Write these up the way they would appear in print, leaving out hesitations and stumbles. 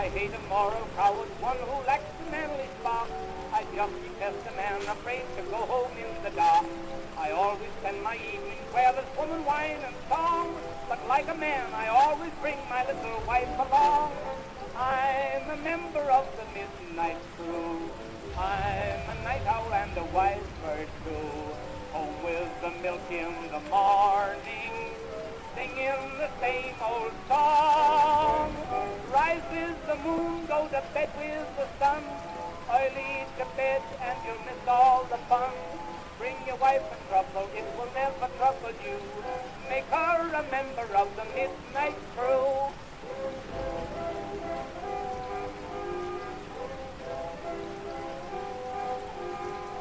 I hate a moral coward, one who lacks the manly spark. I just detest a man afraid to go home in the dark. I always spend my evenings where there's woman, wine, and song. But like a man, I always bring my little wife along. I'm a member of the midnight crew. I'm a night owl and a wise bird too. Home with the milk in the morning, singing the same old song. Rise with the moon, go to bed with the sun. Early to bed and you'll miss all the fun. Bring your wife in trouble, it will never trouble you. Make her a member of the midnight crew.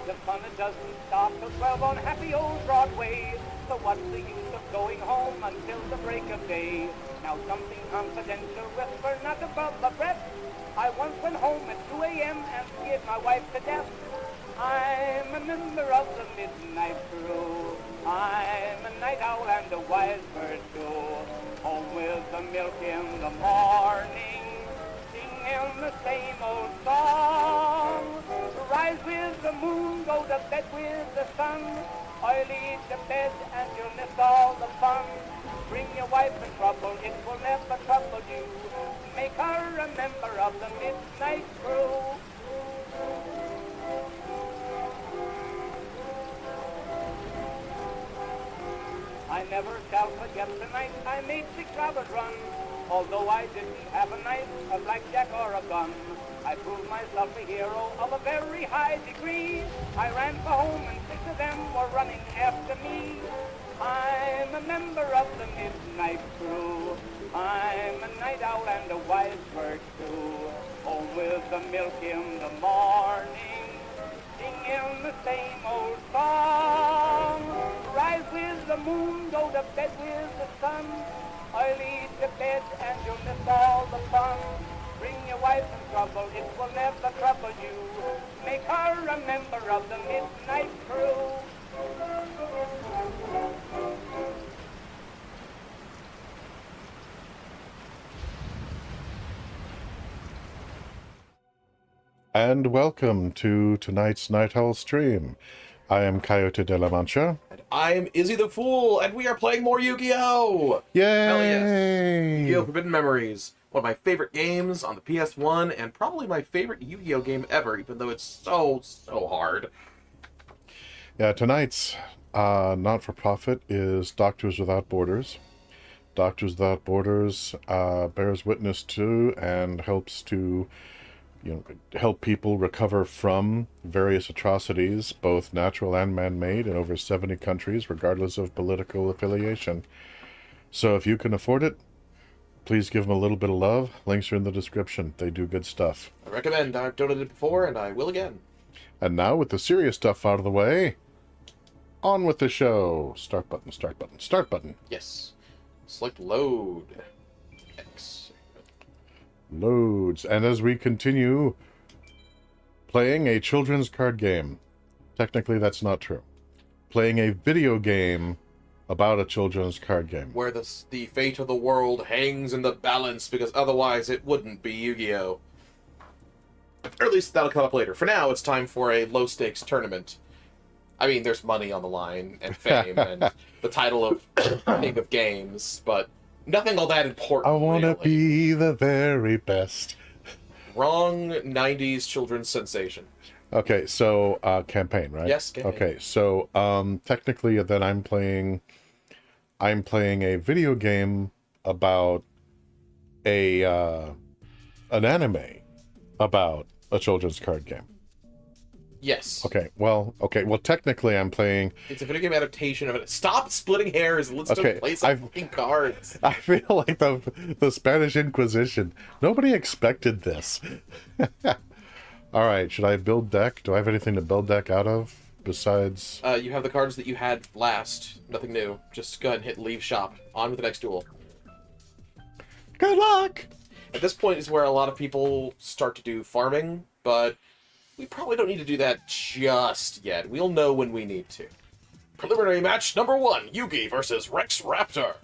The fun it doesn't stop till 12 on happy old Broadway. So what's the use of going home until the break of day? Now something confidential, whisper not above the breath. I once went home at 2 a.m. and scared my wife to death. I'm a member of the midnight crew. I'm a night owl and a wise bird too. Home with the milk in the morning, singing the same old song. Rise with the moon, go to bed with the sun. Early to bed and you'll miss all the fun. Bring your wife in trouble, it will never trouble you. Make her a member of the midnight crew. I never shall forget the night I made 6 hours run. Although I didn't have a knife, a blackjack, or a gun, I proved myself a hero of a very high degree. I ran for home and 6 of them were running after me. I'm a member of the midnight crew. I'm a night owl and a wise bird too. Home with the milk in the morning, singing the same old song. Rise with the moon, go to bed with the sun. Early to bed and you'll miss all the fun. Bring your wife in trouble, it will never trouble you. Make her a member of the midnight crew. And welcome to tonight's Nite Owl stream. I am Coyote de la Mancha. And I'm Izzy the Fool, and we are playing more Yu-Gi-Oh! Yay! Hell yes! Yu-Gi-Oh! Forbidden Memories. One of my favorite games on the PS1, and probably my favorite Yu-Gi-Oh! Game ever, even though it's so hard. Yeah, tonight's not-for-profit is Doctors Without Borders. Doctors Without Borders bears witness to and helps to help people recover from various atrocities, both natural and man-made, in over 70 countries, regardless of political affiliation. So if you can afford it, please give them a little bit of love. Links are in the description. They do good stuff. I recommend. I've donated before, and I will again. And now, with the serious stuff out of the way, on with the show. Start button, start button, start button. Yes. Select load. X. Loads. And as we continue playing a children's card game, technically that's not true. Playing a video game about a children's card game. Where the fate of the world hangs in the balance, because otherwise it wouldn't be Yu-Gi-Oh! Or at least that'll come up later. For now, it's time for a low-stakes tournament. I mean, there's money on the line, and fame, and the title of King of Games, but nothing all that important. I want to really. be the very best. Wrong 90s children's sensation. Okay, so campaign, right? Yes, campaign. Okay, so technically then I'm playing a video game about an anime about a children's card game. Yes. Okay, well, technically I'm playing... It's a video game adaptation of it. Stop splitting hairs and let's just play some fucking cards. I feel like the Spanish Inquisition. Nobody expected this. Alright, should I build deck? Do I have anything to build deck out of besides... You have the cards that you had last. Nothing new. Just go ahead and hit leave shop. On with the next duel. Good luck! At this point is where a lot of people start to do farming, but we probably don't need to do that just yet. We'll know when we need to. Preliminary match number 1, Yugi versus Rex Raptor.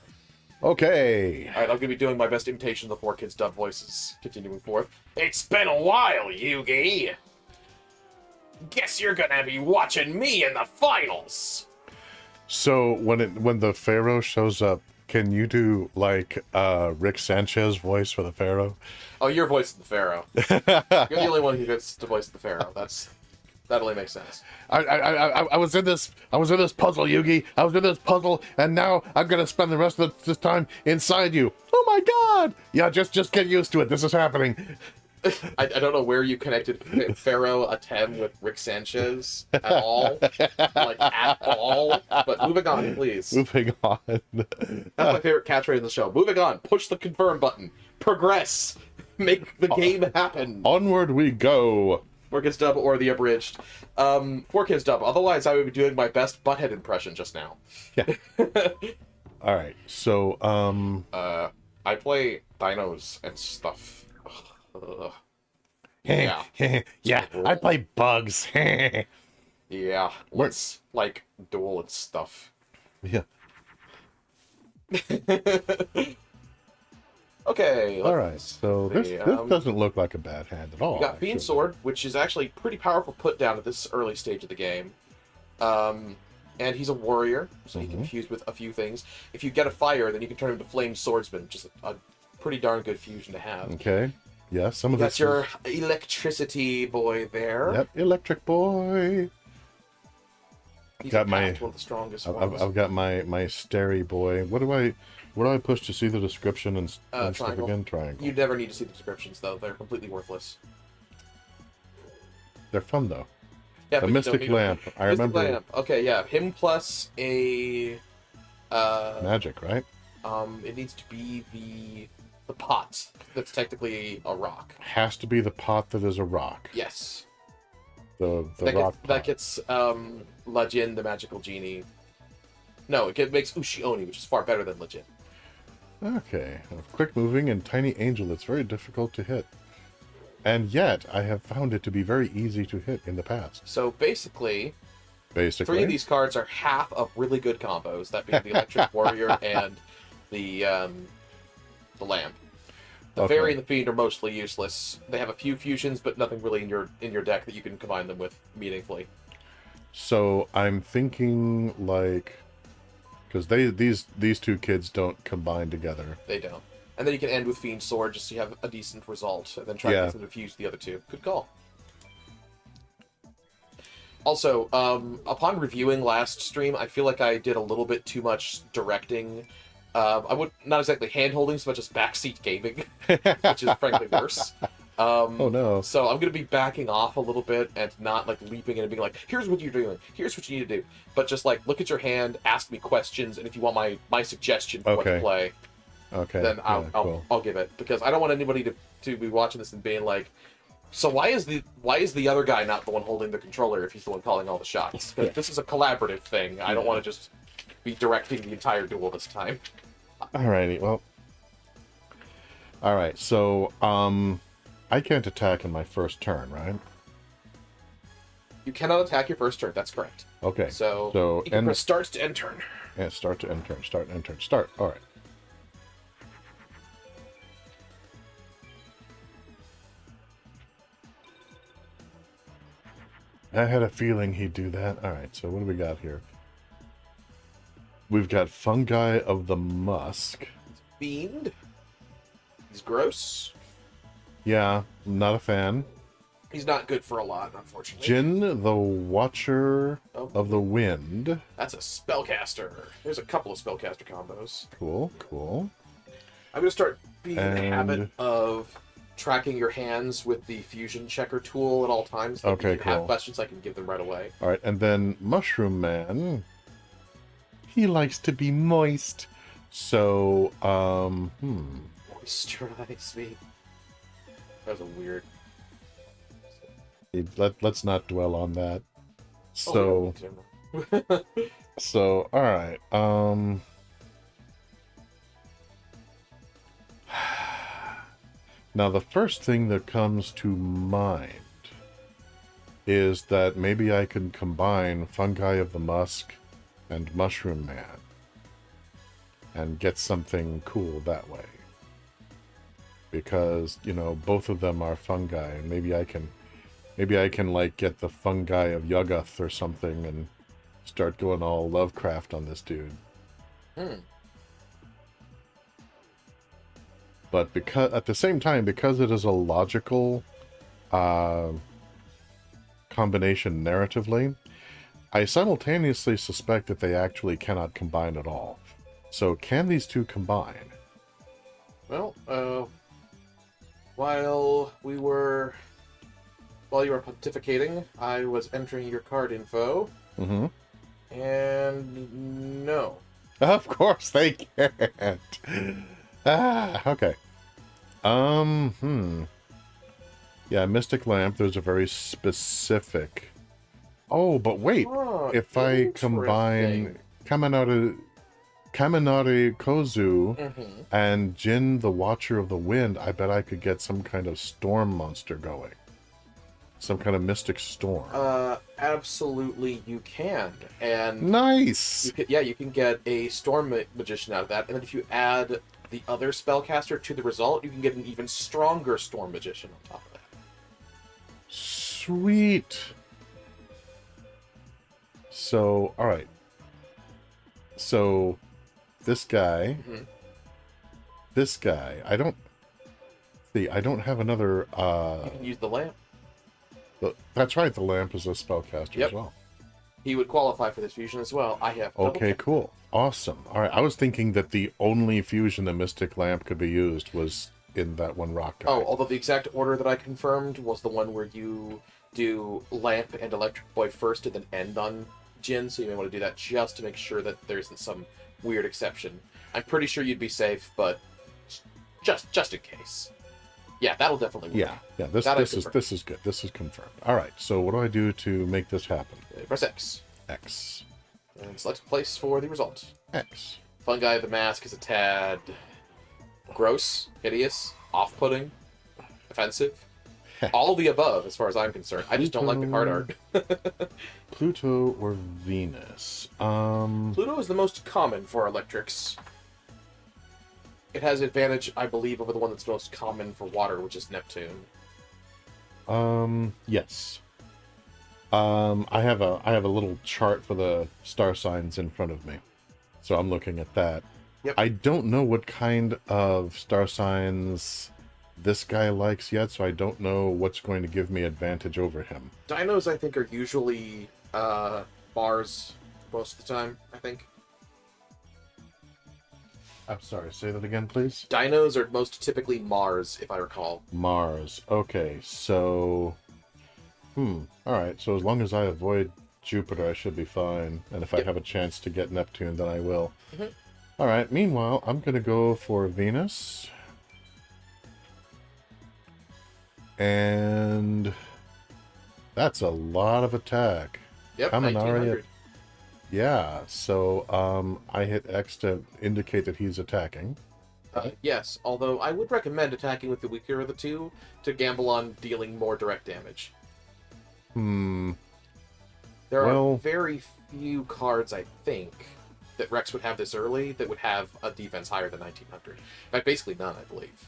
Okay. Alright, I'm gonna be doing my best imitation of the 4Kids dub voices, continuing forth. It's been a while, Yugi! Guess you're gonna be watching me in the finals! So when the Pharaoh shows up, can you do like Rick Sanchez voice for the Pharaoh? Oh, your voice is the Pharaoh. You're the only one who gets to voice the Pharaoh. That only makes sense. I was in this puzzle, Yugi. I was in this puzzle, and now I'm gonna spend the rest of this time inside you. Oh my God! Yeah, just get used to it. This is happening. I don't know where you connected Pharaoh Atem with Rick Sanchez at all. Like, at all. But moving on, please. Moving on. That's my favorite catchphrase in the show. Moving on. Push the confirm button. Progress. Make the game happen. Onward we go. 4Kids dub or the abridged. 4Kids dub. Otherwise, I would be doing my best butthead impression just now. Yeah. All right. So, I play dinos and stuff. Ugh. Yeah. Yeah, I play bugs. Yeah. Let's, like, duel and stuff. Yeah. Okay. All right. So this doesn't look like a bad hand at all. We got Fiend Sword, which is actually pretty powerful put down at this early stage of the game. And he's a warrior, so he can fuse with a few things. If you get a fire, then you can turn him into Flame Swordsman, which is a pretty darn good fusion to have. Okay. Yeah, some of That's your electricity boy there. Yep, electric boy. He's Got one my. of the strongest ones. I've got my Starry boy. What do I push to see the description and stuff triangle. again? Triangle. You never need to see the descriptions though; they're completely worthless. They're fun though. Yeah, the Mystic Lamp. I remember. Lamp. Okay, yeah, him plus a. Magic, right? It needs to be the pot. That's technically a rock. Has to be the pot that is a rock. Yes. The that rock. That gets Lajin, the magical genie. No, makes Ushioni, which is far better than Lajin. Okay, a quick moving and tiny angel that's very difficult to hit. And yet, I have found it to be very easy to hit in the past. So basically, 3 of these cards are half of really good combos, that being the Electric Warrior and the Lamp. The Fairy and the Fiend are mostly useless. They have a few fusions, but nothing really in your deck that you can combine them with meaningfully. So I'm thinking like, because these two kids don't combine together. They don't. And then you can end with Fiend Sword just so you have a decent result, and then try to get them to fuse the other two. Good call. Also, upon reviewing last stream, I feel like I did a little bit too much directing. I would not exactly hand-holding so much as backseat gaming, which is frankly worse. Oh no. So I'm going to be backing off a little bit and not like leaping in and being like, here's what you're doing, here's what you need to do. But just like, look at your hand, ask me questions, and if you want my suggestion for what to play, then I'll give it. Because I don't want anybody to be watching this and being like, so why is the other guy not the one holding the controller if he's the one calling all the shots? Because this is a collaborative thing. I don't want to just be directing the entire duel this time. Alrighty, well. Alright, so, I can't attack in my first turn, right? You cannot attack your first turn, that's correct. Okay. So you can press start to end turn. Yeah, start to end turn, start, end turn, start. Alright. I had a feeling he'd do that. Alright, so what do we got here? We've got Fungi of the Musk. Fiend. He's gross. Yeah, not a fan. He's not good for a lot, unfortunately. Jin, the Watcher of the Wind. That's a spellcaster. There's a couple of spellcaster combos. Cool, cool. I'm going to start being in the habit of tracking your hands with the fusion checker tool at all times. Like Okay, if you cool. have questions, I can give them right away. Alright, and then Mushroom Man. He likes to be moist. So, Moisturize me. That was a weird... Let's not dwell on that. So, Oh, so, alright, now the first thing that comes to mind is that maybe I can combine Fungi of the Musk and Mushroom Man. and get something cool that way. Because, you know, both of them are fungi, and maybe I can like get the fungi of Yuggoth or something and start going all Lovecraft on this dude. But because at the same time, because it is a logical combination narratively, I simultaneously suspect that they actually cannot combine at all. So can these two combine? Well, while you were pontificating, I was entering your card info. Mm-hmm. And no. Of course they can't. Okay. Yeah, Mystic Lamp, there's a very specific... Oh, but wait. If I combine Kaminari Kozu and Jin the Watcher of the Wind, I bet I could get some kind of storm monster going. Some kind of mystic storm. Absolutely you can. And nice! You can get a storm magician out of that, and then if you add the other spellcaster to the result, you can get an even stronger storm magician on top of that. Sweet! So, alright. So, this guy, I don't have another, You can use the lamp. That's right, the lamp is a spellcaster as well. He would qualify for this fusion as well. I have. Okay, cool. Awesome. Alright, I was thinking that the only fusion the Mystic Lamp could be used was in that one rock guy. Oh, although the exact order that I confirmed was the one where you do Lamp and Electric Boy first and then end on Jin, so you may want to do that just to make sure that there isn't some weird exception. I'm pretty sure you'd be safe, but just in case. Yeah, that'll definitely work. Yeah. This is good. This is confirmed. All right. So what do I do to make this happen? Press X. X. And select a place for the result. X. Fungi the mask is a tad gross, hideous, off-putting, offensive. All of the above, as far as I'm concerned. I just don't like the card art. Pluto or Venus? Pluto is the most common for electrics. It has advantage, I believe, over the one that's most common for water, which is Neptune. Yes. I have a little chart for the star signs in front of me, so I'm looking at that. Yep. I don't know what kind of star signs this guy likes yet, so I don't know what's going to give me advantage over him. Dinos, I think, are usually Mars most of the time, I think. I'm sorry, say that again, please. Dinos are most typically Mars, if I recall. Mars. Okay, so... Alright, so as long as I avoid Jupiter, I should be fine. And if I have a chance to get Neptune, then I will. Alright, meanwhile, I'm going to go for Venus. And... that's a lot of attack. Yep, Kaminari 1900. Yeah, so I hit X to indicate that he's attacking. Yes, although I would recommend attacking with the weaker of the two to gamble on dealing more direct damage. There are very few cards, I think, that Rex would have this early that would have a defense higher than 1900. In fact, basically none, I believe.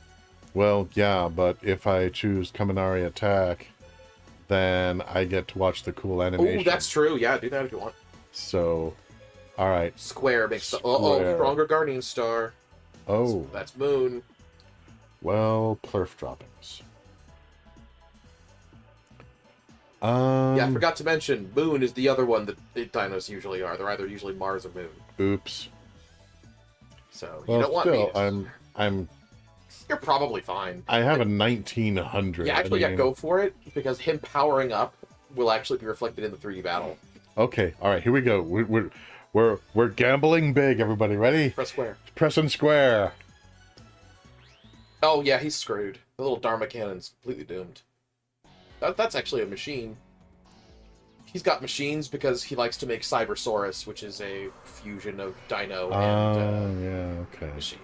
Well, yeah, but if I choose Kaminari attack, then I get to watch the cool animation. Oh, that's true. Yeah, do that if you want. So, alright. Square makes the... stronger Guardian Star. Oh. That's Moon. Well, plurf droppings. Yeah, I forgot to mention, Moon is the other one that the dinos usually are. They're either usually Mars or Moon. Oops. So, well, you don't want still, me. You're probably fine. I have a 1900. Yeah, actually, go for it, because him powering up will actually be reflected in the 3D battle. Okay, alright, here we go. We're gambling big, everybody. Ready? Press square. Pressing square. Oh, yeah, he's screwed. The little Dharma cannon's completely doomed. That's actually a machine. He's got machines because he likes to make Cybersaurus, which is a fusion of dino and machine.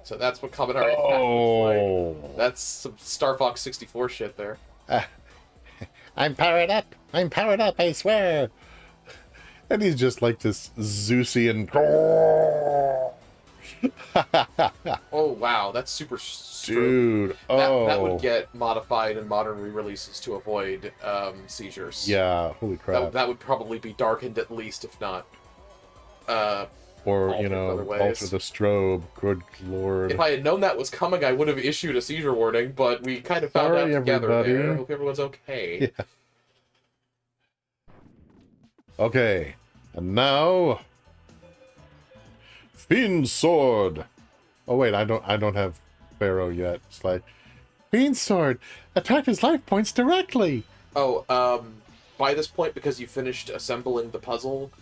So that's what Kaminari attack like. That's some Star Fox 64 shit there. I'm powered up. I swear. And he's just like this Zeusian. Oh wow, that's super Dude, that would get modified in modern re-releases to avoid seizures. Yeah, holy crap. That would probably be darkened at least, if not or, altered you know, other ways. alter the strobe. Good lord. If I had known that was coming, I would have issued a seizure warning, but we kind of found out together everybody. there. I hope everyone's okay. Yeah. Okay, and now Fiend's Sword. Oh wait, I don't have Pharaoh yet. It's like Fiend's Sword. Attack his life points directly. Oh, by this point, because you finished assembling the puzzle,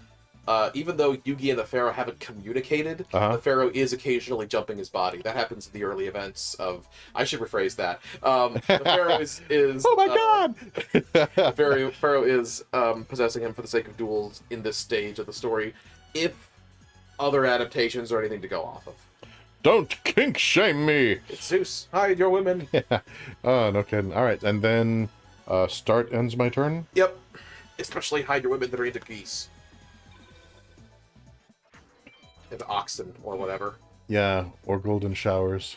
even though Yugi and the Pharaoh haven't communicated, the Pharaoh is occasionally jumping his body. That happens in the early events of... I should rephrase that. The Pharaoh is oh my god! The Pharaoh is possessing him for the sake of duels in this stage of the story, if other adaptations or anything to go off of. Don't kink shame me! It's Zeus. Hide your women. Yeah. Oh, no kidding. Alright, and then start ends my turn? Yep. Especially hide your women that are into geese. Into oxen, or whatever. Yeah, or golden showers.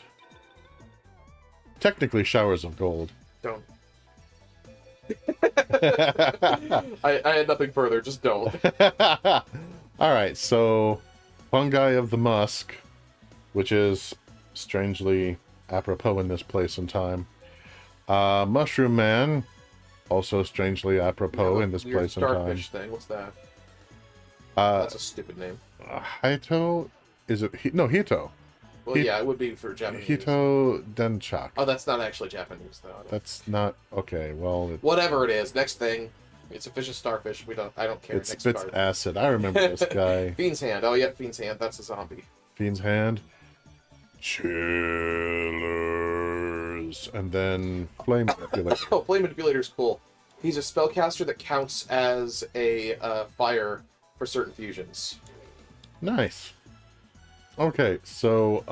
Technically showers of gold. Don't. I had nothing further, just don't. Alright, so Fungi of the Musk, which is strangely apropos in this place and time. Mushroom Man, also strangely apropos in this place and time. Starfish thing, what's that? That's a stupid name. Hito? Is it? No, Hito. Well, yeah, it would be for Japanese. Hito Denchak. Oh, that's not actually Japanese, though. That's not... Okay, well... Whatever it is, next thing. It's a fish, a starfish. I don't care. It spits acid. I remember this guy. Fiend's Hand. Oh, yeah, Fiend's Hand. That's a zombie. Fiend's Hand. Chillers. And then Flame Manipulator. Oh, Flame Manipulator's cool. He's a spellcaster that counts as a fire for certain fusions. Nice. Okay, so,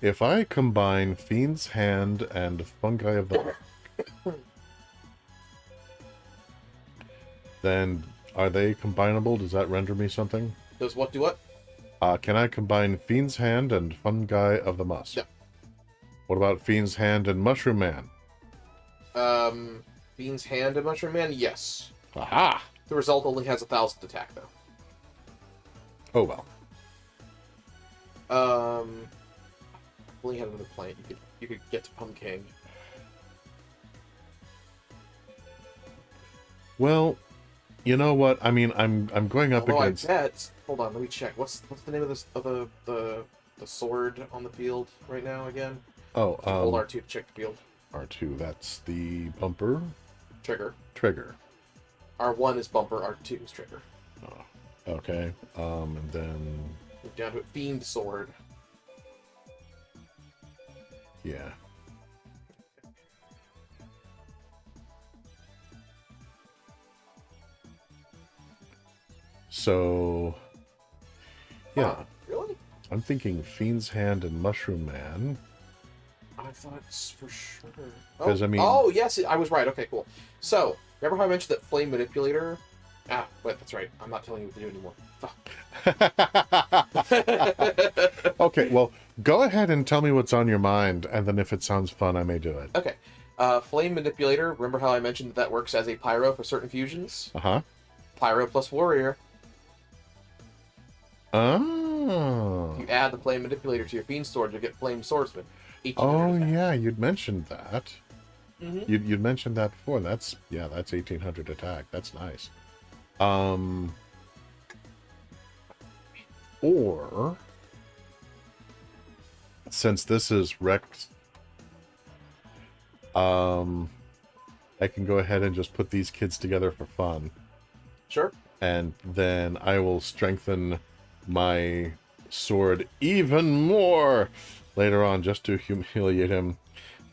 if I combine Fiend's Hand and Fungi of the... then are they combinable? Does that render me something? Does what do what? Can I combine Fiend's Hand and Fungi of the Musk? Yeah. What about Fiend's Hand and Mushroom Man? Fiend's Hand and Mushroom Man? Yes. Aha! The result only has 1,000 attack, though. Oh, well. Only had another plant. You could get to Pumpkin. Well, you know what? I mean, I'm going up against... I bet... Hold on, let me check. What's the name of this the sword on the field right now again? Oh, hold R2 to check the field. R2, that's the bumper. Trigger. R1 is bumper, R2 is trigger. Oh, okay. And then... Move down to it. Fiend sword. Yeah. So... Yeah. Huh, really? I'm thinking Fiend's Hand and Mushroom Man. I thought it's for sure. Because, I mean... Oh, yes, I was right. Okay, cool. So, remember how I mentioned that Flame Manipulator? Ah, wait, that's right. I'm not telling you what to do anymore. Fuck. Okay, well, go ahead and tell me what's on your mind, and then if it sounds fun, I may do it. Okay. Flame Manipulator, remember how I mentioned that works as a pyro for certain fusions? Uh-huh. Pyro plus Warrior. Oh. You add the Flame Manipulator to your Fiend Sword, you get Flame Swordsman. Oh, yeah, you'd mentioned that. Mm-hmm. You'd mentioned that before. That's 1,800 attack. That's nice. Or, since this is Rex, I can go ahead and just put these kids together for fun. Sure. And then I will strengthen my sword even more later on just to humiliate him.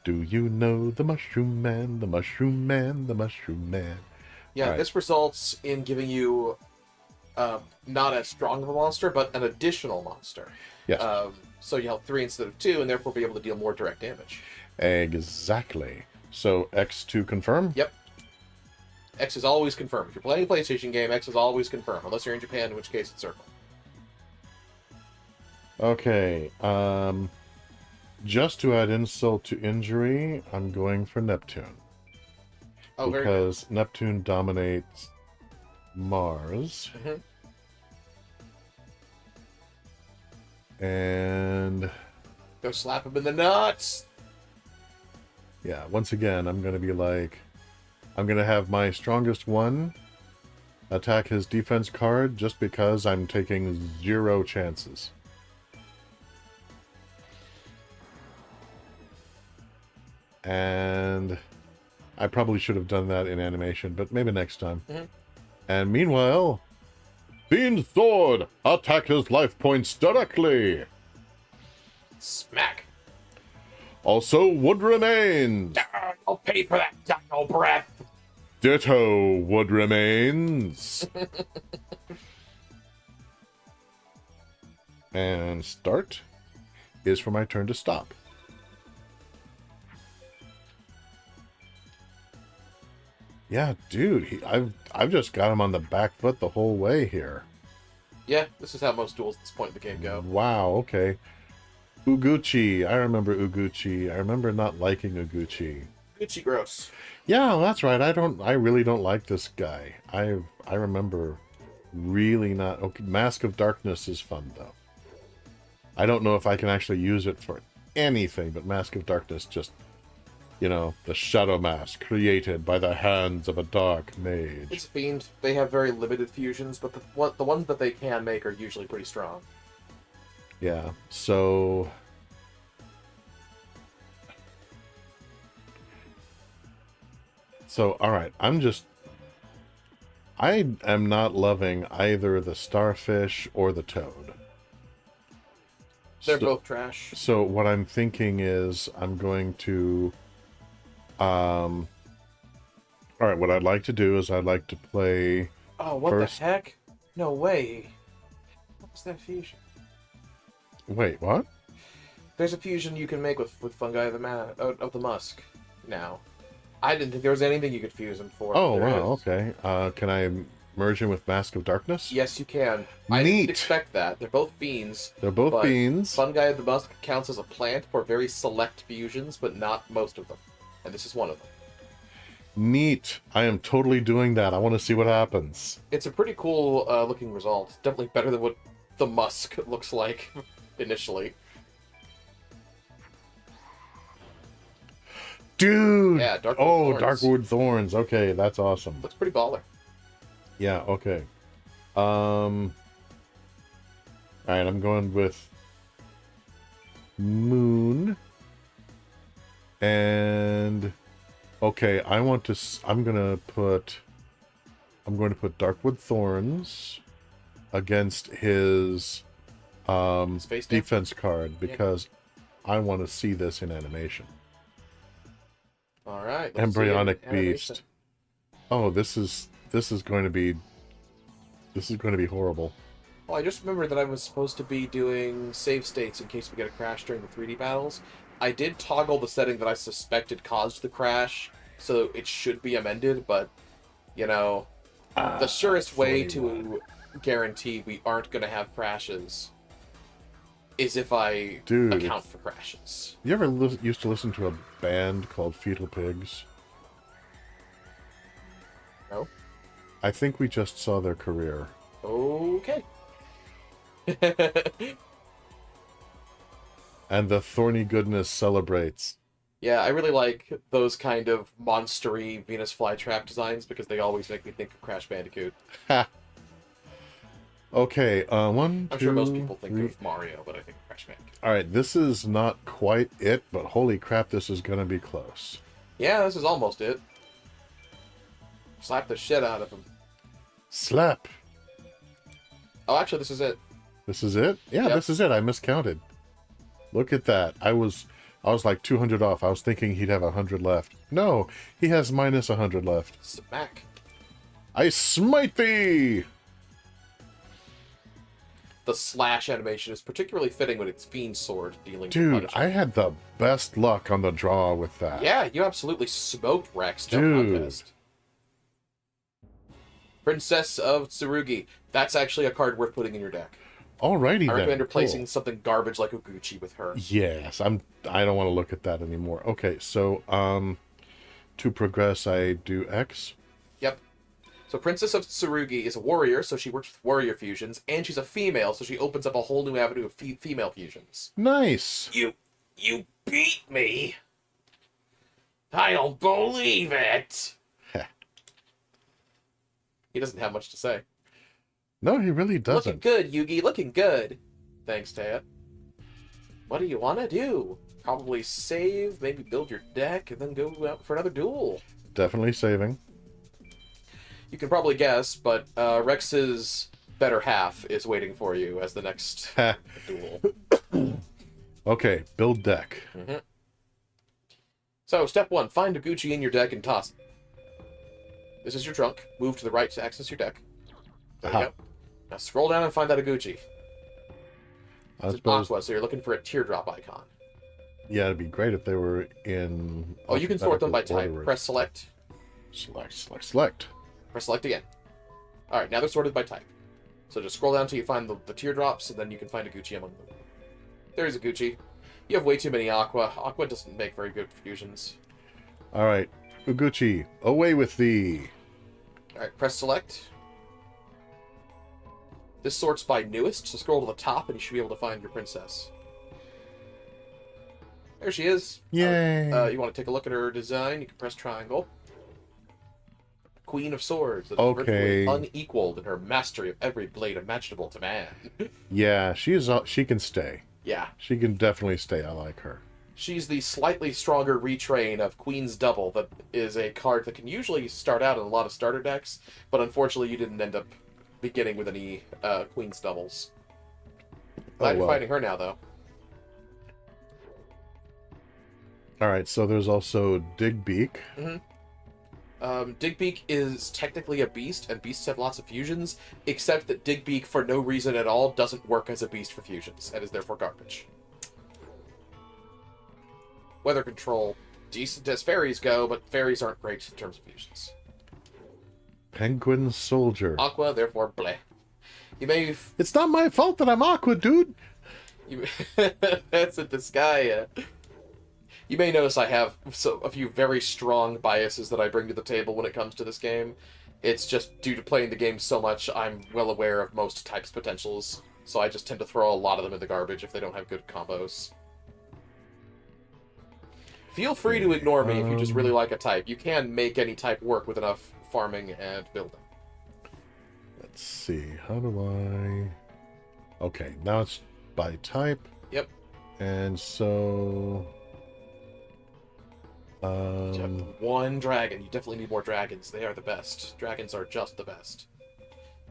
Do you know the Mushroom Man, the Mushroom Man, the Mushroom Man? Yeah, Right. This results in giving you not as strong of a monster, but an additional monster. Yes. So you have 3 instead of 2, and therefore be able to deal more direct damage. Exactly. So X to confirm? Yep. X is always confirm. If you're playing a PlayStation game, X is always confirm, unless you're in Japan, in which case it's circle. Okay, just to add insult to injury, I'm going for Neptune. Oh, very good. Because Neptune dominates Mars. And... Go slap him in the nuts! yeah, once again, I'm going to be like... I'm going to have my strongest one attack his defense card just because I'm taking 0 chances. And I probably should have done that in animation, but maybe next time. And meanwhile, Fiend's Sword! Attack his life points directly! Smack! Also, Wood Remains! I'll pay for that dino breath! Ditto Wood Remains! And start is for my turn to stop. Yeah, dude, I've just got him on the back foot the whole way here. Yeah, this is how most duels at this point in the game go. Wow, okay. Uguchi. I remember Uguchi. I remember not liking Uguchi. Gucci gross. Yeah, that's right. I really don't like this guy. I remember really not. Okay, Mask of Darkness is fun though. I don't know if I can actually use it for anything, but Mask of Darkness just, you know, the shadow mask created by the hands of a dark mage. It's a fiend. They have very limited fusions, but the ones that they can make are usually pretty strong. Yeah, so... alright, I am not loving either the starfish or the toad. They're both trash. So what I'm thinking is I'm going to... alright, what I'd like to do is I'd like to play... Oh, what the heck? No way. What's that fusion? Wait, what? There's a fusion you can make with Fungi of the Musk now. I didn't think there was anything you could fuse them for. Oh, wow, okay. Can I merge him with Mask of Darkness? Yes, you can. I didn't expect that. They're both fiends. They're both fiends. Fungi of the Musk counts as a plant for very select fusions, but not most of them. And this is one of them. Neat. I am totally doing that. I want to see what happens. It's a pretty cool looking result. Definitely better than what the Musk looks like initially. Dude! Yeah, Darkwood Thorns. Darkwood Thorns. Okay, that's awesome. Looks pretty baller. Yeah, okay. Alright, I'm going with Moon. And okay, I'm going to put Darkwood Thorns against his defense card because I want to see this in animation. All right. Embryonic Beast. Oh, this is going to be horrible. Well, I just remembered that I was supposed to be doing save states in case we get a crash during the 3D battles. I did toggle the setting that I suspected caused the crash, so it should be amended, but, you know, the surest way to guarantee we aren't going to have crashes is if I account for crashes. You ever used to listen to a band called Fetal Pigs? No. I think we just saw their career. Okay. And the thorny goodness celebrates. Yeah, I really like those kind of monstery Venus flytrap designs because they always make me think of Crash Bandicoot. Ha! Okay, I'm sure most people think of Mario, but I think of Crash Bandicoot. Alright, this is not quite it, but holy crap, this is gonna be close. Yeah, this is almost it. Slap the shit out of him. Slap! Oh, actually, this is it. This is it? Yeah, Yep. This is it. I miscounted. Look at that. I was like 200 off. I was thinking he'd have 100 left. No, he has minus 100 left. Smack. I smite thee! The slash animation is particularly fitting when it's Fiend Sword dealing Dude, punishment. I had the best luck on the draw with that. Yeah, you absolutely smoked Rex. Dude. No contest. Princess of Tsurugi. That's actually a card worth putting in your deck. Alrighty, I recommend then. replacing Cool. something garbage like Uguchi with her. Yes, I don't want to look at that anymore. Okay, so to progress, I do X. Yep. So Princess of Tsurugi is a warrior, so she works with warrior fusions, and she's a female, so she opens up a whole new avenue of female fusions. Nice. You beat me. I don't believe it. He doesn't have much to say. No, he really doesn't. Looking good, Yugi. Looking good. Thanks, Taya. What do you want to do? Probably save, maybe build your deck, and then go out for another duel. Definitely saving. You can probably guess, but Rex's better half is waiting for you as the next duel. Okay, build deck. Mm-hmm. So, step 1, find a Gucci in your deck and toss it. This is your trunk. Move to the right to access your deck. There you go. Now scroll down and find that Gucci. It's Aqua, so you're looking for a teardrop icon. Yeah, it'd be great if they were in... Oh, you can sort them by type. order. Press select. Select. Press select again. Alright, now they're sorted by type. So just scroll down until you find the teardrops, and then you can find a Gucci among them. There's a Gucci. You have way too many Aqua. Aqua doesn't make very good fusions. Alright, Uguchi, away with thee. Alright, press select. This sorts by newest, so scroll to the top and you should be able to find your princess. There she is. Yay. You want to take a look at her design, you can press triangle. Queen of Swords, that is Okay. virtually unequaled in her mastery of every blade imaginable to man. Yeah, she can stay. Yeah. She can definitely stay. I like her. She's the slightly stronger retrain of Queen's Double that is a card that can usually start out in a lot of starter decks, but unfortunately you didn't end up beginning with any Queen's Doubles. Glad you're finding her now, though. Alright, so there's also Digbeak. Mm-hmm. Digbeak is technically a beast, and beasts have lots of fusions, except that Digbeak, for no reason at all, doesn't work as a beast for fusions, and is therefore garbage. Weather control, decent as fairies go, but fairies aren't great in terms of fusions. Penguin Soldier. Aqua, therefore, bleh. You may... It's not my fault that I'm Aqua, dude! That's this guy. You may notice I have a few very strong biases that I bring to the table when it comes to this game. It's just due to playing the game so much, I'm well aware of most types' potentials, so I just tend to throw a lot of them in the garbage if they don't have good combos. Feel free to ignore me if you just really like a type. You can make any type work with enough farming and building. Let's see, how do I... Okay, now it's by type. Yep. And so... You have one dragon. You definitely need more dragons. They are the best. Dragons are just the best.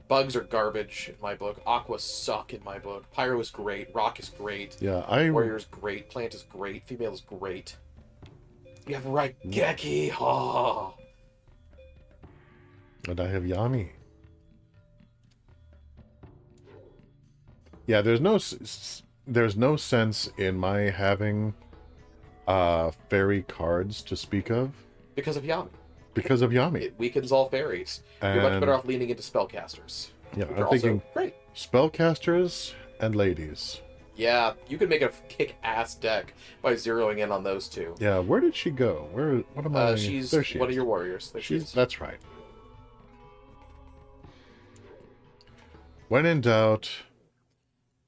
Bugs are garbage in my book. Aqua suck in my book. Pyro is great. Rock is great. Yeah, Warrior is great. Plant is great. Female is great. You have Raigeki. Oh. And I have Yami. Yeah, there's no sense in my having fairy cards to speak of. Because of Yami. Because of Yami. It weakens all fairies. You're much better off leaning into spellcasters. Yeah, which I'm are thinking also great. spellcasters and ladies. Yeah, you can make a kick-ass deck by zeroing in on those two. Yeah, where did she go? What am I? She's there she one is. of your warriors. There she is. That's right. When in doubt,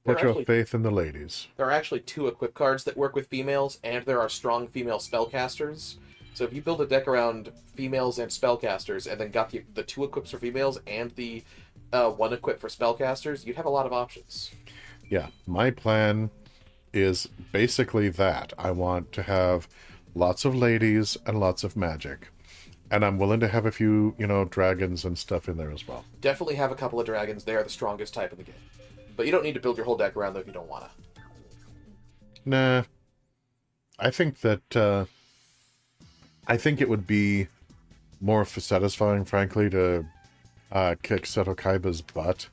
put your faith in the ladies. There are actually 2 equip cards that work with females, and there are strong female spellcasters. So if you build a deck around females and spellcasters, and then got the 2 equips for females and the 1 equip for spellcasters, you'd have a lot of options. Yeah, my plan is basically that. I want to have lots of ladies and lots of magic. And I'm willing to have a few, dragons and stuff in there as well. Definitely have a couple of dragons. They are the strongest type in the game. But you don't need to build your whole deck around them if you don't want to. Nah. I think that, I think it would be more satisfying, frankly, to kick Seto Kaiba's butt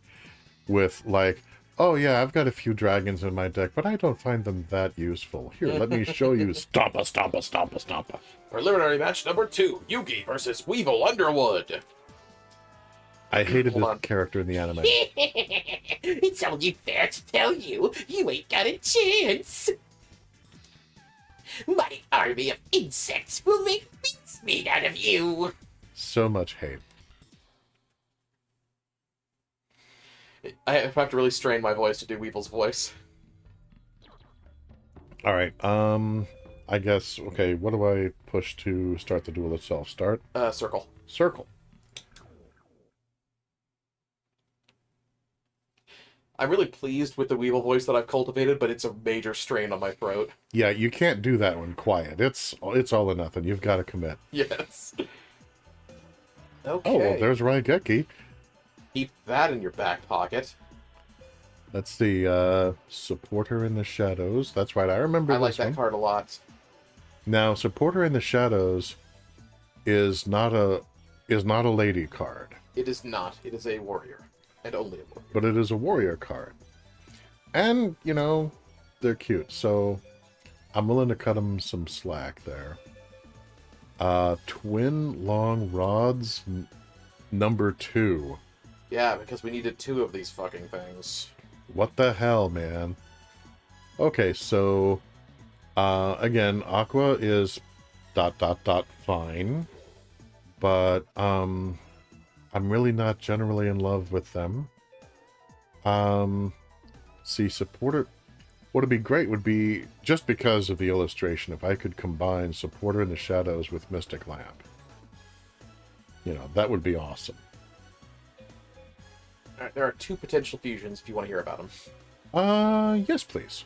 with, like, oh yeah, I've got a few dragons in my deck, but I don't find them that useful. Here, let me show you. Stompa, stompa, stompa, stompa. Preliminary match number 2, Yugi versus Weevil Underwood. I hated Hold this on. character in the anime. It's only fair to tell you, you ain't got a chance. My army of insects will make mincemeat out of you. So much hate. I have to really strain my voice to do Weevil's voice. All right. I guess. Okay. What do I push to start the duel itself? Start. Circle. Circle. I'm really pleased with the Weevil voice that I've cultivated, but it's a major strain on my throat. Yeah, you can't do that one quiet. It's all or nothing. You've got to commit. Yes. Okay. Oh, well, there's Raigeki. Keep that in your back pocket. That's the Supporter in the Shadows. That's right. I remember I like this that one. card a lot. Now, Supporter in the Shadows is not a lady card, It is not. It is a warrior. And only a warrior. but it is a warrior card. And, you know, they're cute. So I'm willing to cut them some slack there. Twin Long Rods number 2. Yeah, because we needed 2 of these fucking things. What the hell, man? Okay, so again, Aqua is ... fine, but I'm really not generally in love with them. See, Supporter, what would be great would be, just because of the illustration, if I could combine Supporter in the Shadows with Mystic Lamp. You know, that would be awesome. Alright, there are 2 potential fusions if you want to hear about them. Yes, please.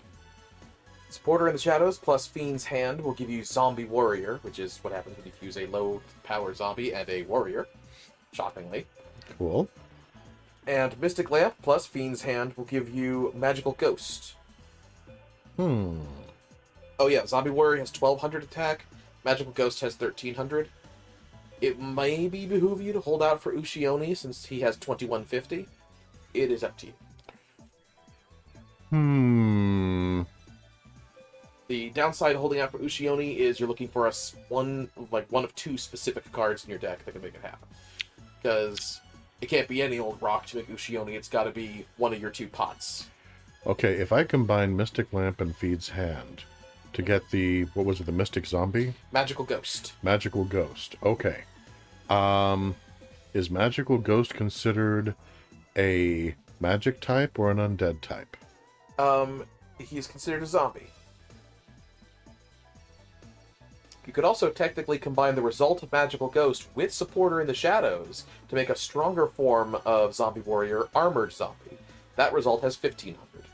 Supporter in the Shadows plus Fiend's Hand will give you Zombie Warrior, which is what happens when you fuse a low-power zombie and a warrior. Shockingly. Cool. And Mystic Lamp plus Fiend's Hand will give you Magical Ghost. Oh yeah, Zombie Warrior has 1200 attack, Magical Ghost has 1300. It may behoove you to hold out for Ushioni since he has 2150. It is up to you. The downside of holding out for Ushioni is you're looking for one of 2 specific cards in your deck that can make it happen. Because it can't be any old rock to make Ushioni, it's got to be one of your 2 pots. Okay, if I combine Mystic Lamp and Feed's Hand to get the, what was it, the Mystic Zombie? Magical Ghost. Magical Ghost. Okay. Is Magical Ghost considered a magic type or an undead type? He's considered a zombie. You could also technically combine the result of Magical Ghost with Supporter in the Shadows to make a stronger form of Zombie Warrior, Armored Zombie. That result has 1500.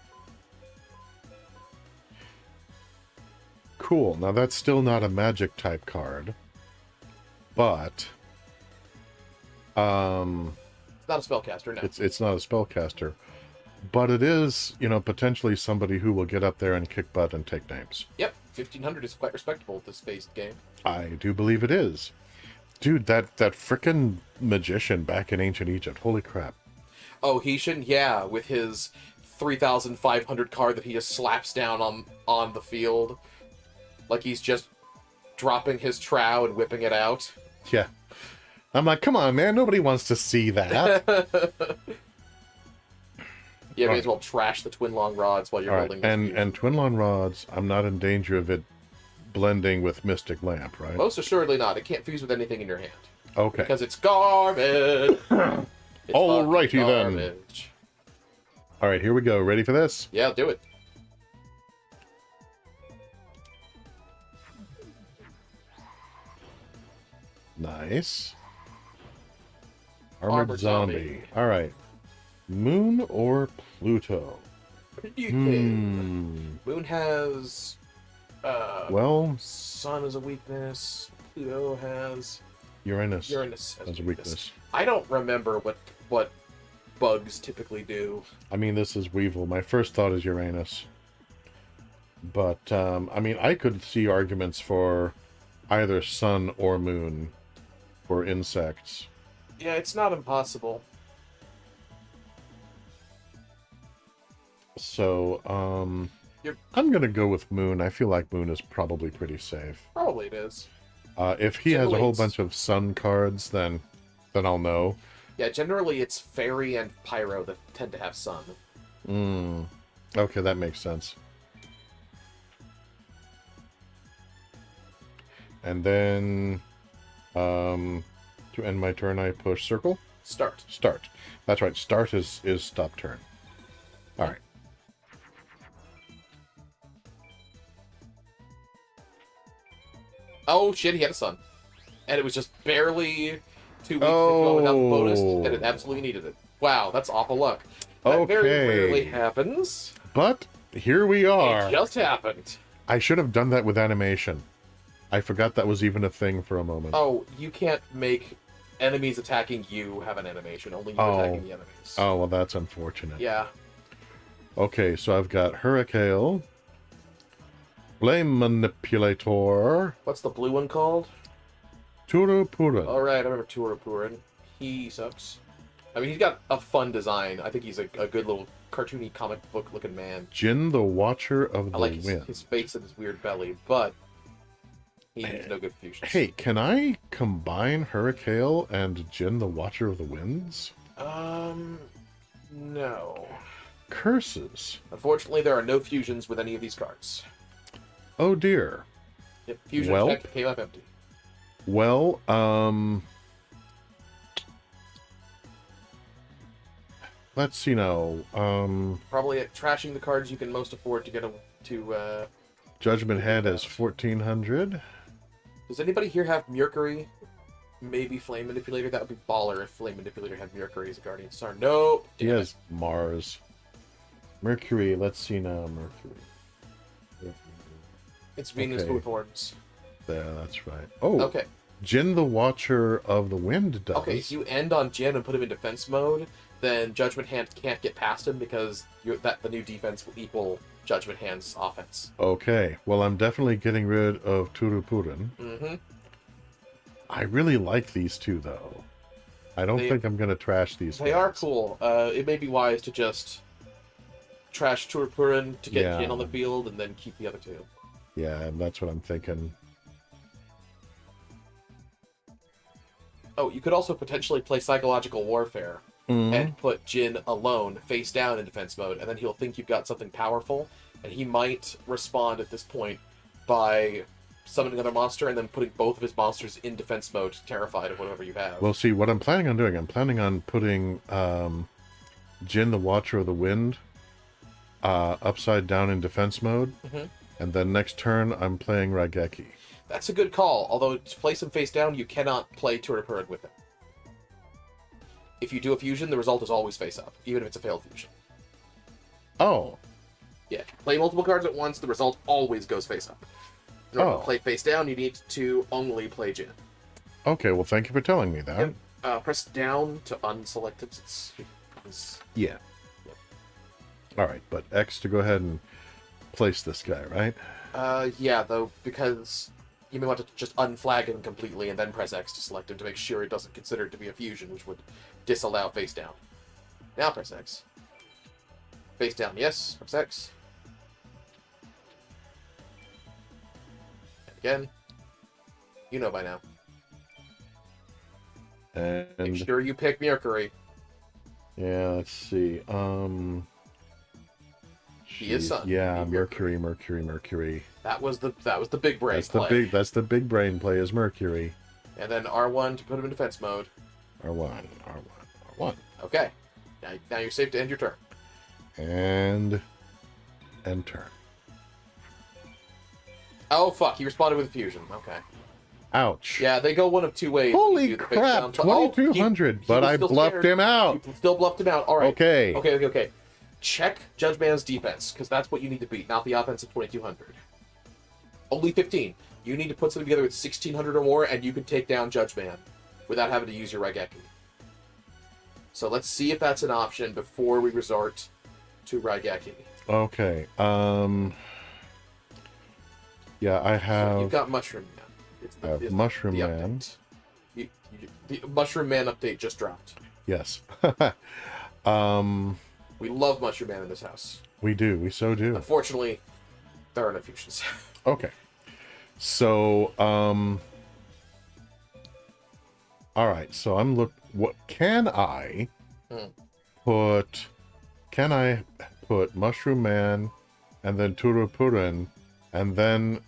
Cool. Now that's still not a magic type card, but It's not a spellcaster, no. it's not a spellcaster, but it is, you know, potentially somebody who will get up there and kick butt and take names. Yep, 1500 is quite respectable at this phased game. I do believe it is. Dude, that frickin' magician back in ancient Egypt. Holy crap. Oh, he shouldn't, yeah, with his 3,500 card that he just slaps down on the field. Like he's just dropping his trow and whipping it out. Yeah. I'm like, come on, man. Nobody wants to see that. You may as well trash the Twin Long Rods while you're All right. holding this And Twin Long Rods, I'm not in danger of it blending with Mystic Lamp, right? Most assuredly not. It can't fuse with anything in your hand. Okay. Because it's garbage. It's Alrighty fucking then. garbage. All right, here we go. Ready for this? Yeah, do it. Nice. Armored Armored zombie. zombie. All right. Moon or Pluto? You can. Moon has... Well, Sun as a weakness. Pluto has... Uranus Uranus as a weakness. I don't remember what bugs typically do. I mean, this is Weevil. My first thought is Uranus. But, I mean, I could see arguments for either Sun or Moon for insects. Yeah, it's not impossible. So, I'm going to go with Moon. I feel like Moon is probably pretty safe. Probably it is. If he has a whole Generates. bunch of Sun cards, then I'll know. Yeah, generally it's Fairy and Pyro that tend to have Sun. Okay, that makes sense. And then, to end my turn, I push circle. Start. Start. That's right. Start is stop turn. All right. Oh shit, he had a Sun. And it was just barely 2 weeks without the bonus, and it absolutely needed it. Wow, that's awful luck. That very rarely happens. But here we are. It just happened. I should have done that with animation. I forgot that was even a thing for a moment. Oh, you can't make enemies attacking you have an animation. Only you attacking the enemies. Oh, well, that's unfortunate. Yeah. Okay, so I've got Hurricane, Flame Manipulator, What's the blue one called? Turupura. Alright, I remember Turupurin. He sucks. I mean, he's got a fun design. I think he's a good little cartoony comic book looking man. Jin the Watcher of the I like Wind. his face and his weird belly, but he's no good fusion. Hey, can I combine Hurricane and Jin the Watcher of the Winds? No. Curses. Unfortunately, there are no fusions with any of these cards. Oh dear. Yep, fusion Well, check came up empty. Well, let's see now. Probably trashing the cards you can most afford to get to. Judgment Head is 1400. Does anybody here have Mercury? Maybe Flame Manipulator? That would be baller if Flame Manipulator had Mercury as a Guardian Star. Nope. He has Mars. Mercury, let's see now. Mercury. It's Venus Okay. with horns. There, that's right. Oh, Okay. Jin the Watcher of the Wind does. Okay, if you end on Jin and put him in defense mode, then Judgment Hand can't get past him because the new defense will equal Judgment Hand's offense. Okay, well, I'm definitely getting rid of Turupuran. Mm-hmm. I really like these two, though. I don't think I'm going to trash these. They are cool. It may be wise to just trash Turupuran to get Jin on the field and then keep the other two. Yeah, that's what I'm thinking. Oh, you could also potentially play Psychological Warfare and put Jin alone, face down in defense mode, and then he'll think you've got something powerful, and he might respond at this point by summoning another monster and then putting both of his monsters in defense mode, terrified of whatever you have. Well, see, what I'm planning on doing, I'm planning on putting Jin the Watcher of the Wind upside down in defense mode, and then next turn I'm playing Raigeki. That's a good call, although to place him face down, you cannot play Turupuran with him. If you do a fusion, the result is always face up, even if it's a failed fusion. Oh. Yeah, play multiple cards at once, the result always goes face up. In order to play face down, you need to only play Jin. Okay, well, thank you for telling me that. Press down to unselect it. Yeah. All right, but X to go ahead and place this guy, right? Yeah, though, because you may want to just unflag him completely and then press X to select him to make sure it doesn't consider it to be a fusion, which would disallow face down. Now press X. Face down, yes. Press X. And again. You know by now. And Make sure you pick Mercury. yeah, let's see. He is Sun. Yeah, He Mercury. That was the big brain play. That's the big brain play is Mercury. And then R1 to put him in defense mode. R1. Okay. Now you're safe to end your turn. And turn. Oh fuck, he responded with a fusion. Okay. Ouch. Yeah, they go one of two ways. Holy You do the face crap, down. 2200, but was I still bluffed scared. him out. You still bluffed him out. All right. Okay. Check Judge Man's defense, because that's what you need to beat, not the offense of 2200. Only 15. You need to put something together with 1600 or more, and you can take down Judge Man without having to use your Raigeki. So let's see if that's an option before we resort to Raigeki. Okay. Yeah, I have. So you've got Mushroom Man. I have Mushroom Man. The Mushroom Man update just dropped. Yes. We love Mushroom Man in this house. We do. We so do. Unfortunately, there are no fusions. Okay. So, all right. So I'm what can I Hmm. put? Can I put Mushroom Man, and then Turupurin, and then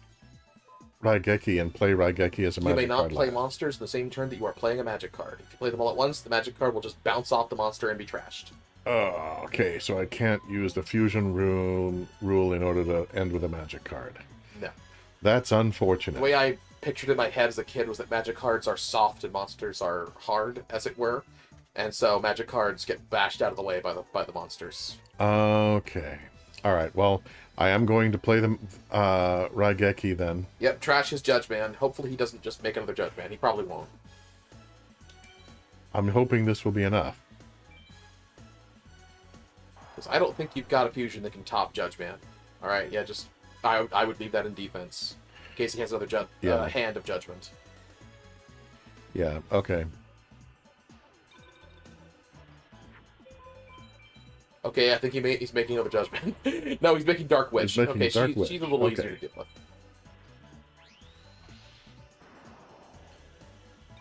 Raigeki, and play Raigeki as a You magic may not card play last? monsters in the same turn that you are playing a magic card. If you play them all at once, the magic card will just bounce off the monster and be trashed. Oh, okay, so I can't use the fusion rule in order to end with a magic card. No. That's The unfortunate. way I pictured in my head as a kid was that magic cards are soft and monsters are hard, as it were. And so magic cards get bashed out of the way by the monsters. Okay. All right. Well, I am going to play the Raigeki then. Yep, trash his Judge Man. Hopefully he doesn't just make another Judge Man. He probably won't. I'm hoping this will be enough. Because I don't think you've got a fusion that can top Judge Man. Alright, yeah, just... I would leave that in defense. In case he has another hand of Judgment. Yeah. Okay. Okay, I think he's making another Judge Man. No, he's making Dark Witch. He's making Okay, Dark Witch. she's a little Okay. easier to deal with.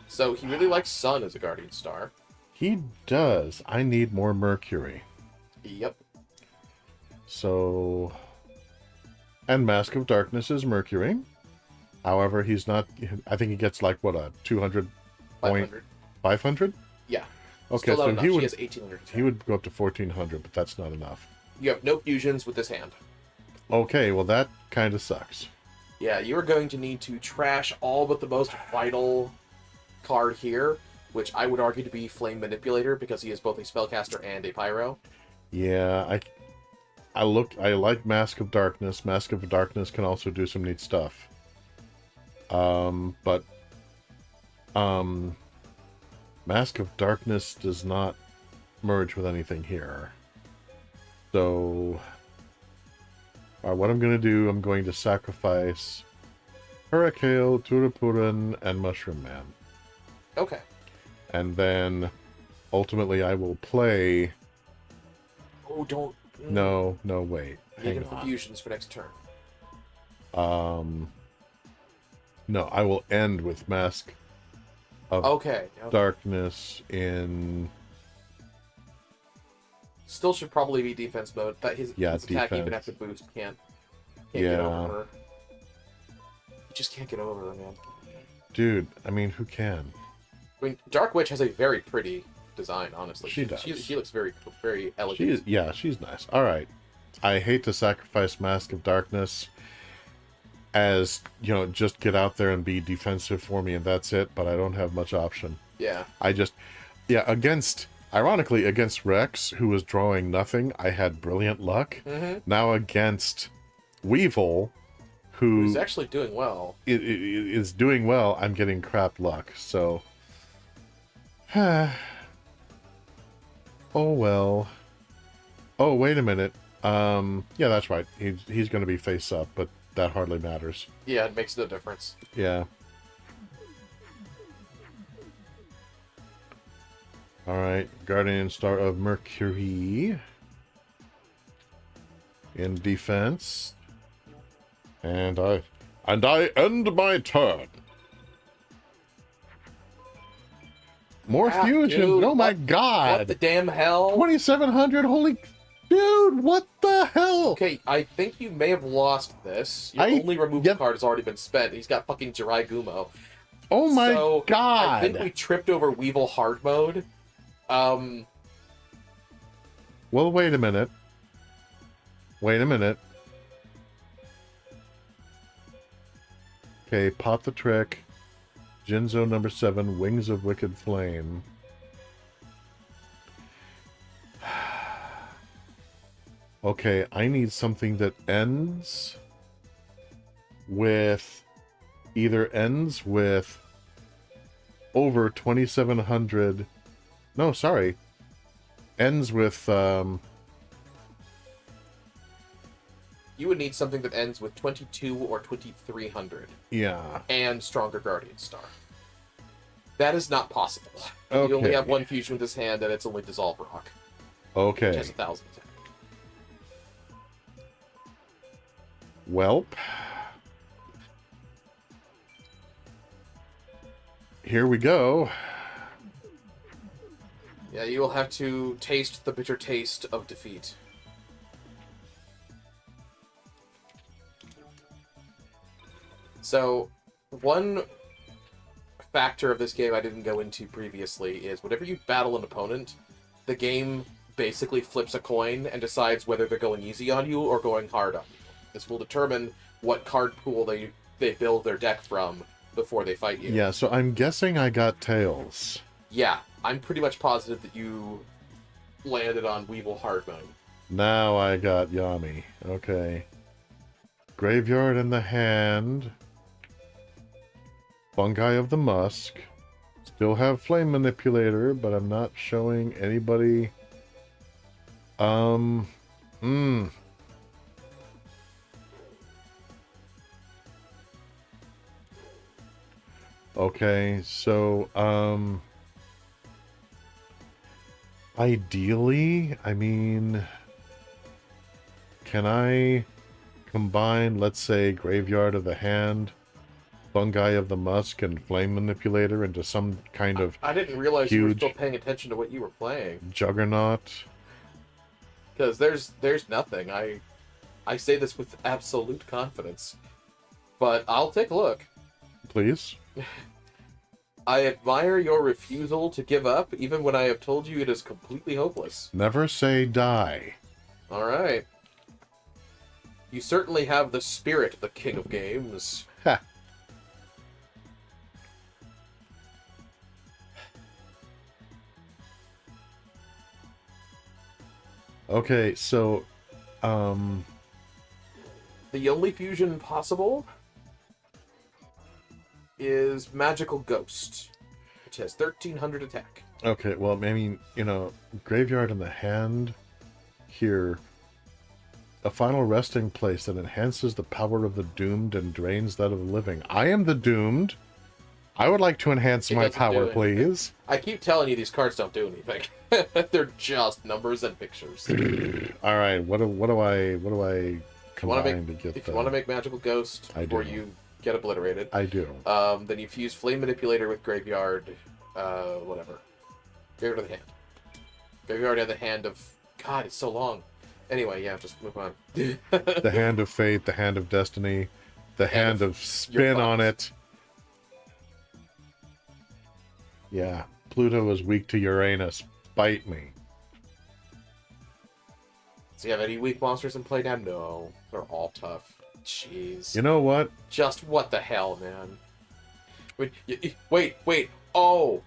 So, he really likes Sun as a Guardian Star. He does. I need more Mercury. Yep. So... And Mask of Darkness is Mercury. However, he's not... I think he gets like, what, a 200 point... 500. 500? Yeah. Okay, Still not so enough. he She would... has 1800. He would go up to 1400, but that's not enough. You have no fusions with this hand. Okay, well that kind of sucks. Yeah, you are going to need to trash all but the most vital card here, which I would argue to be Flame Manipulator, because he is both a spellcaster and a pyro. Yeah, I like Mask of Darkness. Mask of Darkness can also do some neat stuff. But Mask of Darkness does not merge with anything here. So, what I'm going to do, I'm going to sacrifice Hurricane, Turupurin, and Mushroom Man. Okay. And then, ultimately, I will play... Oh, don't... No, wait. Make Hang it for on. fusions for next turn. No, I will end with Mask of Okay. Darkness in... Still should probably be defense mode. That his attack even defense. after boost can't get Yeah. over her. You just can't get over her, man. Dude, I mean, who can? I mean, Dark Witch has a very pretty design, honestly. She does. She looks very, very elegant. She's nice. Alright. I hate to sacrifice Mask of Darkness as, just get out there and be defensive for me and that's it, but I don't have much option. Yeah. Ironically, against Rex, who was drawing nothing, I had brilliant luck. Mm-hmm. Now against Weevil, Who's who actually doing well. is doing well, I'm getting crap luck, so... Oh well. Oh, wait a minute. Yeah, that's right. He's going to be face up, but that hardly matters. Yeah, it makes no difference. Yeah. Alright, Guardian Star of Mercury. In defense. And I end my turn. More Crap, fusions. dude. Oh my What god. the damn hell? 2700. Holy dude, what the hell? Okay, I think you may have lost this. Your I- only removal yep. card has already been spent. He's got fucking Jirai Gumo. Oh my So, god. I think we tripped over Weevil hard mode. Well, wait a minute. Okay, pop the trick. Jinzo number 7, Wings of Wicked Flame. Okay, I need something that ends with... Either ends with over 2,700... No, sorry. Ends with, You would need something that ends with 22 or 2300. yeah. And Stronger Guardian Star. That is not possible. Okay. You only have one fusion with this hand, and it's only Dissolve Rock. Which Okay. has 1,000 attack. Welp. Here we go. Yeah, you will have to taste the bitter taste of defeat. So, one factor of this game I didn't go into previously is whenever you battle an opponent, the game basically flips a coin and decides whether they're going easy on you or going hard on you. This will determine what card pool they build their deck from before they fight you. Yeah, so I'm guessing I got Tails. Yeah, I'm pretty much positive that you landed on Weevil hard mode. Now I got Yami. Okay. Graveyard in the hand. Fungi of the Musk. Still have Flame Manipulator, but I'm not showing anybody. Okay, so, ideally, I mean, can I combine, let's say, Graveyard of the Hand, Fungi of the Musk, and Flame Manipulator into some kind of I didn't realize you were huge still paying attention to what you were playing. juggernaut? Because there's nothing. I say this with absolute confidence. But I'll take a look. Please? I admire your refusal to give up, even when I have told you it is completely hopeless. Never say die. Alright. You certainly have the spirit of the king of games. Ha. Okay, so, The only fusion possible is Magical Ghost, which has 1300 attack. okay, well, I mean, Graveyard in the Hand here, a final resting place that enhances the power of the doomed and drains that of the living. I am the doomed. I would like to enhance It my doesn't power, do please. I keep telling you these cards don't do anything. They're just numbers and pictures. All right, what do I combine to get? If you want to make Magical Ghost I before do. you get obliterated, I do. then you fuse Flame Manipulator with Graveyard, whatever. Graveyard of the Hand. Graveyard of the Hand of... God, it's so long. Anyway, yeah, just move on. The Hand of Fate, the Hand of Destiny, the Hand of Spin on it. Yeah, Pluto is weak to Uranus. Bite me. Do you have any weak monsters in play now? No. They're all tough. Jeez. You know what? Just what the hell, man? Wait. Oh!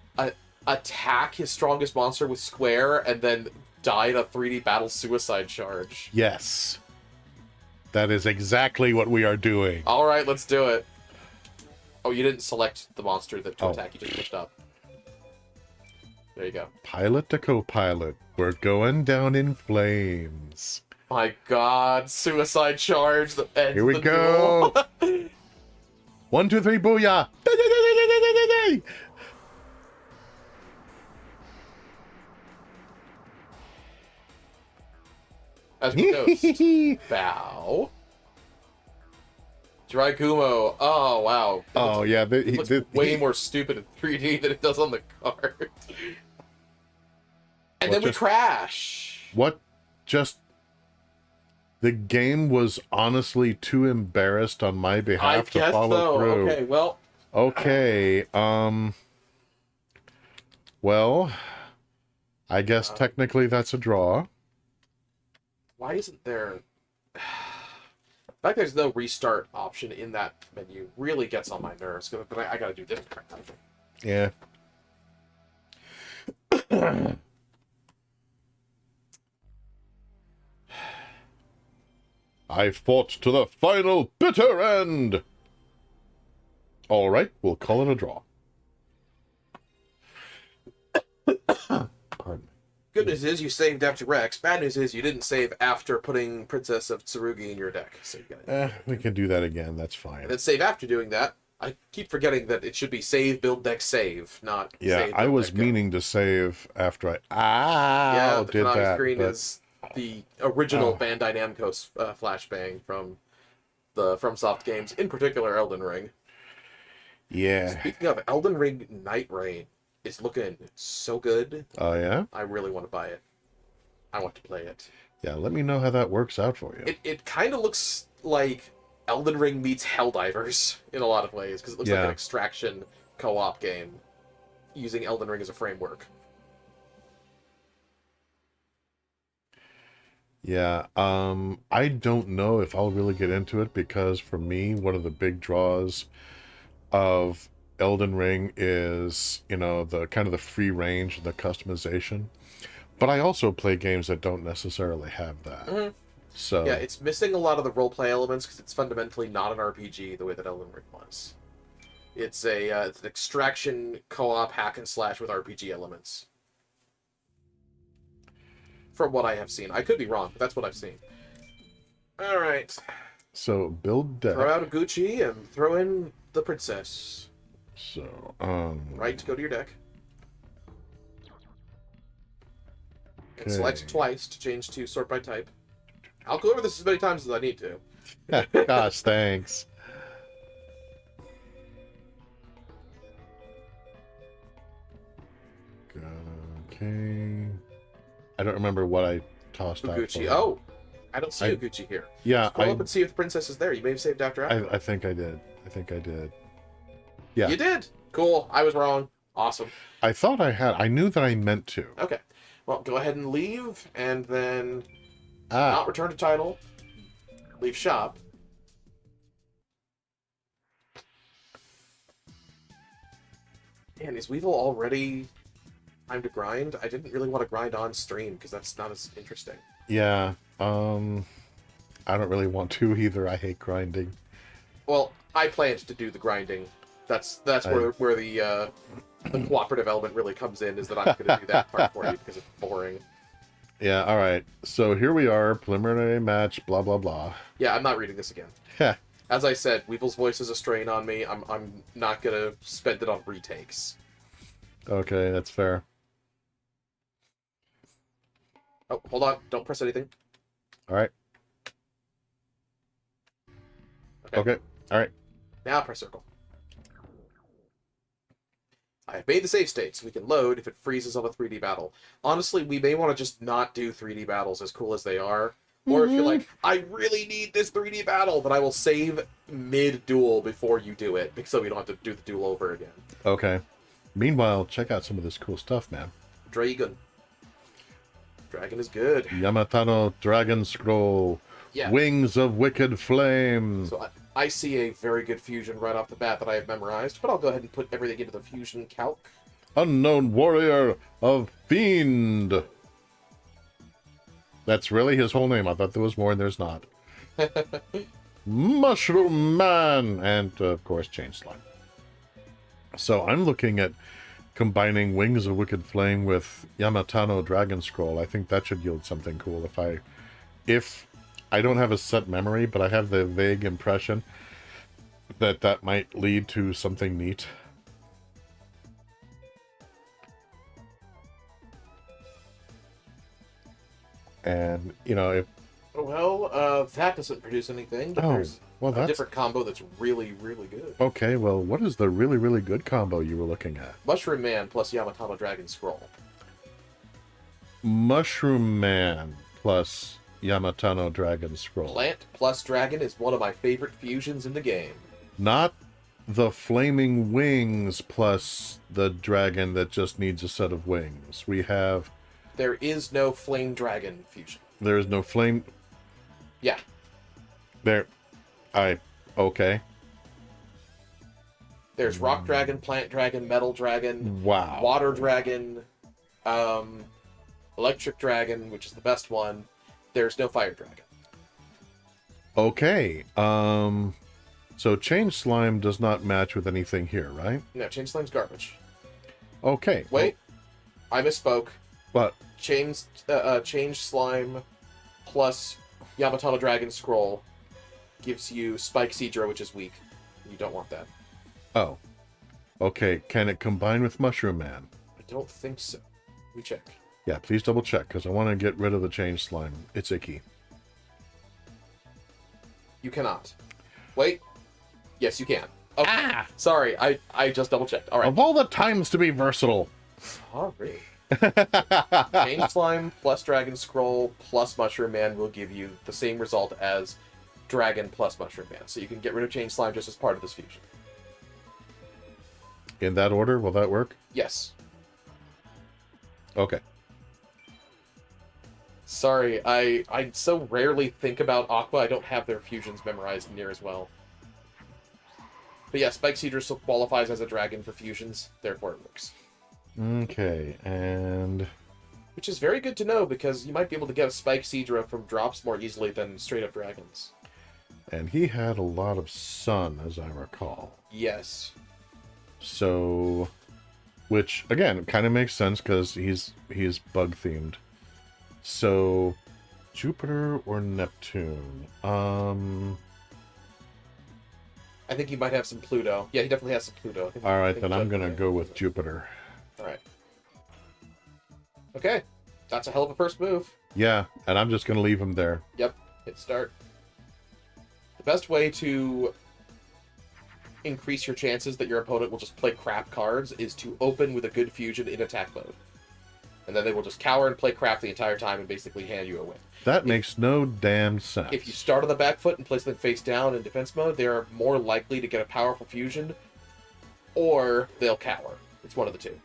Attack his strongest monster with Square and then die in a 3D battle suicide charge. Yes. That is exactly what we are doing. Alright, let's do it. Oh, you didn't select the monster that to attack, you just pushed up. There you go. Pilot to co-pilot. We're going down in flames. My god, suicide charge. The ends Here we the go. duel. 1, 2, 3, booyah! As we Ghost. Bow. Dragumo. Oh, wow. Oh, yeah. It looks way more stupid in 3D than it does on the card. And then we crash. What just... The game was honestly too embarrassed on my behalf to follow through. Okay, well... Okay, well, I guess technically that's a draw. Why isn't there... The fact there's no restart option in that menu really gets on my nerves, but I gotta do this. Yeah. I fought to the final bitter end! Alright, we'll call it a draw. Pardon me. Good news is you saved after Rex. Bad news is you didn't save after putting Princess of Tsurugi in your deck. So you gotta... We can do that again, that's fine. And then save after doing that. I keep forgetting that it should be save, build deck, save, not Yeah, save, I build, was deck, go. meaning to save after I Yeah, the did Konami that. screen but... is the original Bandai Namco flashbang from the FromSoft games, in particular Elden Ring. Yeah. Speaking of Elden Ring Night Rain, is looking so good. Oh, yeah? I really want to buy it. I want to play it. Yeah, let me know how that works out for you. It kind of looks like Elden Ring meets Helldivers in a lot of ways, because it looks like an extraction co-op game using Elden Ring as a framework. Yeah, I don't know if I'll really get into it, because for me, one of the big draws of Elden Ring is, the kind of the free range and the customization. But I also play games that don't necessarily have that. Mm-hmm. So yeah, it's missing a lot of the roleplay elements because it's fundamentally not an RPG the way that Elden Ring was. It's it's an extraction co-op hack and slash with RPG elements. From what I have seen. I could be wrong, but that's what I've seen. Alright. So build deck. Throw out a Gucci and throw in the princess. So, Right, go to your deck. And Okay. select twice to change to sort by type. I'll go over this as many times as I need to. Gosh, thanks. Okay. I don't remember what I tossed out. Uguchi. Oh! I don't see Uguchi here. Yeah, Scroll up and see if the princess is there. You may have saved after hours. I think I did. Yeah. You did! Cool. I was wrong. Awesome. I thought I had. I knew that I meant to. Okay. Well, go ahead and leave, and then not return to title. Leave shop. Man, is Weevil already time to grind? I didn't really want to grind on stream, because that's not as interesting. Yeah. I don't really want to either. I hate grinding. Well, I planned to do the grinding. That's where the cooperative element really comes in, is that I'm going to do that part for you because it's boring. Yeah, all right. So here we are, preliminary match, blah, blah, blah. Yeah, I'm not reading this again. Yeah. As I said, Weevil's voice is a strain on me. I'm not going to spend it on retakes. Okay, that's fair. Oh, hold on. Don't press anything. All right. Okay. All right. Now press circle. I have made the save state, so we can load if it freezes on a 3D battle. Honestly, we may want to just not do 3D battles, as cool as they are. Or if you're like, I really need this 3D battle, then I will save mid-duel before you do it, so we don't have to do the duel over again. Okay. Meanwhile, check out some of this cool stuff, man. Dragon. Dragon is good. Yamatano Dragon Scroll. Yeah. Wings of Wicked Flame. So I see a very good fusion right off the bat that I have memorized, but I'll go ahead and put everything into the fusion calc. Unknown Warrior of Fiend. That's really his whole name. I thought there was more, and there's not. Mushroom Man. And, of course, Chain Slime. So I'm looking at combining Wings of Wicked Flame with Yamatano Dragon Scroll. I think that should yield something cool. If I don't have a set memory, but I have the vague impression that might lead to something neat. And, if... Well, that doesn't produce anything, but there's a different combo that's really, really good. Okay, well, what is the really, really good combo you were looking at? Mushroom Man plus Yamatano Dragon Scroll. Mushroom Man plus Yamatano Dragon Scroll. Plant plus Dragon is one of my favorite fusions in the game. Not the Flaming Wings plus the dragon that just needs a set of wings. We have... There is no Flame Dragon fusion. There is no flame... Yeah. Okay. There's Rock Dragon, Plant Dragon, Metal Dragon, Wow. Water Dragon, Electric Dragon, which is the best one. There's no Fire Dragon. Okay. So Chain Slime does not match with anything here, right? No, Chain Slime's garbage. Okay. Wait. I misspoke. But... Change Slime plus Yamatano Dragon Scroll gives you Spike Seadra, which is weak. You don't want that. Oh. Okay, can it combine with Mushroom Man? I don't think so. Let me check. Yeah, please double check, because I want to get rid of the Change Slime. It's icky. You cannot. Wait. Yes, you can. Okay. Sorry, I just double checked. All right. Of all the times to be versatile. Sorry. Change Slime plus Dragon Scroll plus Mushroom Man will give you the same result as Dragon plus Mushroom Man. So you can get rid of Change Slime just as part of this fusion. In that order, will that work? Yes. Okay. Sorry, I so rarely think about Aqua, I don't have their fusions memorized near as well. But yeah, Spike Seedra still qualifies as a dragon for fusions, therefore it works. Okay, and... Which is very good to know, because you might be able to get a Spike Seedra from drops more easily than straight-up dragons. And he had a lot of sun, as I recall. Yes. So... Which, again, kind of makes sense, because he's bug-themed. So... Jupiter or Neptune? I think he might have some Pluto. Yeah, he definitely has some Pluto. Alright, then I'm going to go with Jupiter. Alright. Okay. That's a hell of a first move. Yeah, and I'm just going to leave him there. Yep. Hit start. The best way to increase your chances that your opponent will just play crap cards is to open with a good fusion in attack mode. And then they will just cower and play crap the entire time and basically hand you a win. That makes no damn sense. If you start on the back foot and place them face down in defense mode, they are more likely to get a powerful fusion, or they'll cower. It's one of the two.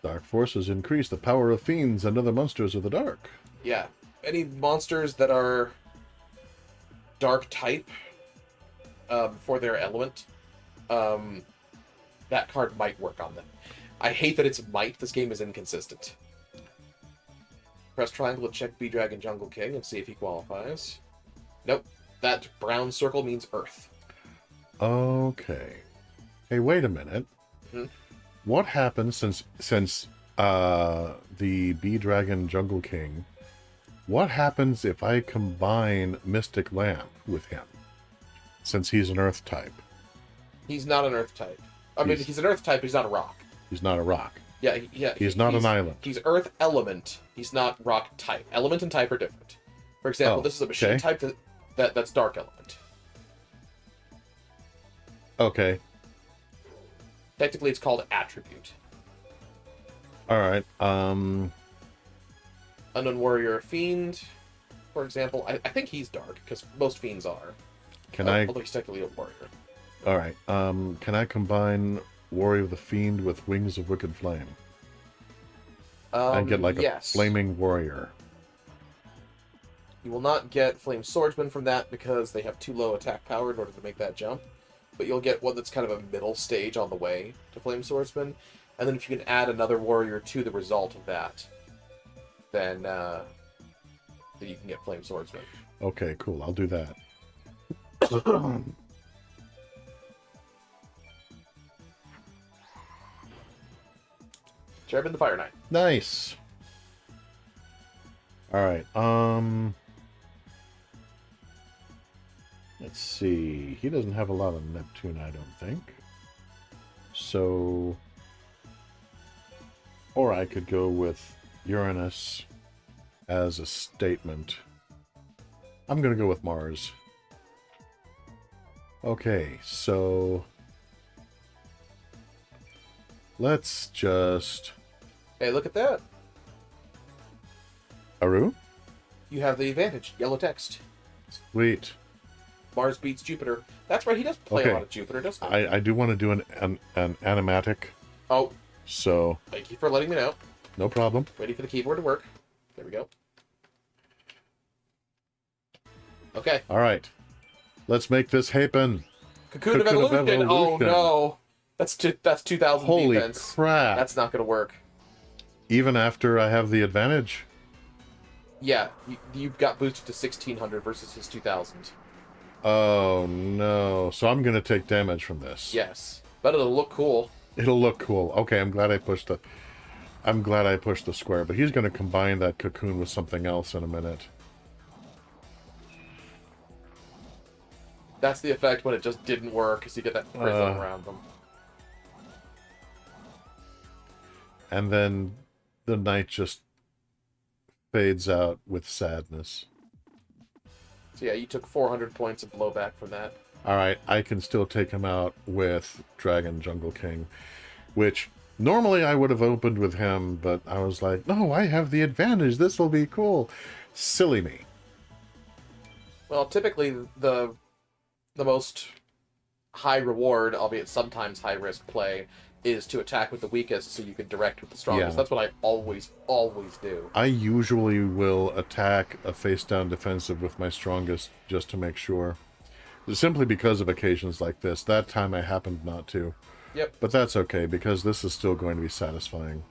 Dark forces increase the power of fiends and other monsters of the dark. Yeah. Any monsters that are dark type for their element, that card might work on them. I hate that it's might. This game is inconsistent. Press triangle to check B-Dragon Jungle King and see if he qualifies. Nope. That brown circle means Earth. Okay. Hey, wait a minute. Hmm? What happens since the B-Dragon Jungle King... What happens if I combine Mystic Lamp with him? Since he's an Earth type. He's not an Earth type. I mean, he's an Earth type, but he's not a rock. He's not a rock. Yeah. He's not an island. He's Earth element. He's not rock type. Element and type are different. For example, this is a machine type that's dark element. Okay. Technically, it's called attribute. All right. Unknown Warrior Fiend, for example. I think he's dark, because most fiends are. Although he's technically a warrior. All right. Can I combine Warrior of the Fiend with Wings of Wicked Flame? And get like a Flaming Warrior. You will not get Flame Swordsman from that because they have too low attack power in order to make that jump. But you'll get one that's kind of a middle stage on the way to Flame Swordsman. And then if you can add another warrior to the result of that, then you can get Flame Swordsman. Okay, cool. I'll do that. Cherubin the Fire Knight. Nice. All right. Let's see. He doesn't have a lot of Neptune, I don't think. So, or I could go with Uranus as a statement. I'm going to go with Mars. Okay, so let's just... Hey, look at that. Aru? You have the advantage. Yellow text. Sweet. Mars beats Jupiter. That's right, he does play a lot of Jupiter, doesn't he? I do want to do an animatic. Oh. So... Thank you for letting me know. No problem. Waiting for the keyboard to work. There we go. Okay. All right. Let's make this happen. Cocoon of Evolution. Oh, no. That's 2,000 Holy defense. crap. That's not going to work. Even after I have the advantage? Yeah, you got boosted to 1,600 versus his 2,000. Oh, no. So I'm going to take damage from this. Yes. But it'll look cool. It'll look cool. Okay, I'm glad I pushed the square, but he's going to combine that cocoon with something else in a minute. That's the effect when it just didn't work, because you get that prism around them. And then the night just fades out with sadness. So yeah, you took 400 points of blowback from that. Alright, I can still take him out with Dragon Jungle King, which normally I would have opened with him, but I was like, no, I have the advantage. This will be cool. Silly me. Well, typically the most high reward, albeit sometimes high risk play, is to attack with the weakest so you can direct with the strongest. Yeah. That's what I always do. I usually will attack a face-down defensive with my strongest just to make sure. Simply because of occasions like this. That time I happened not to. Yep. But that's okay, because this is still going to be satisfying.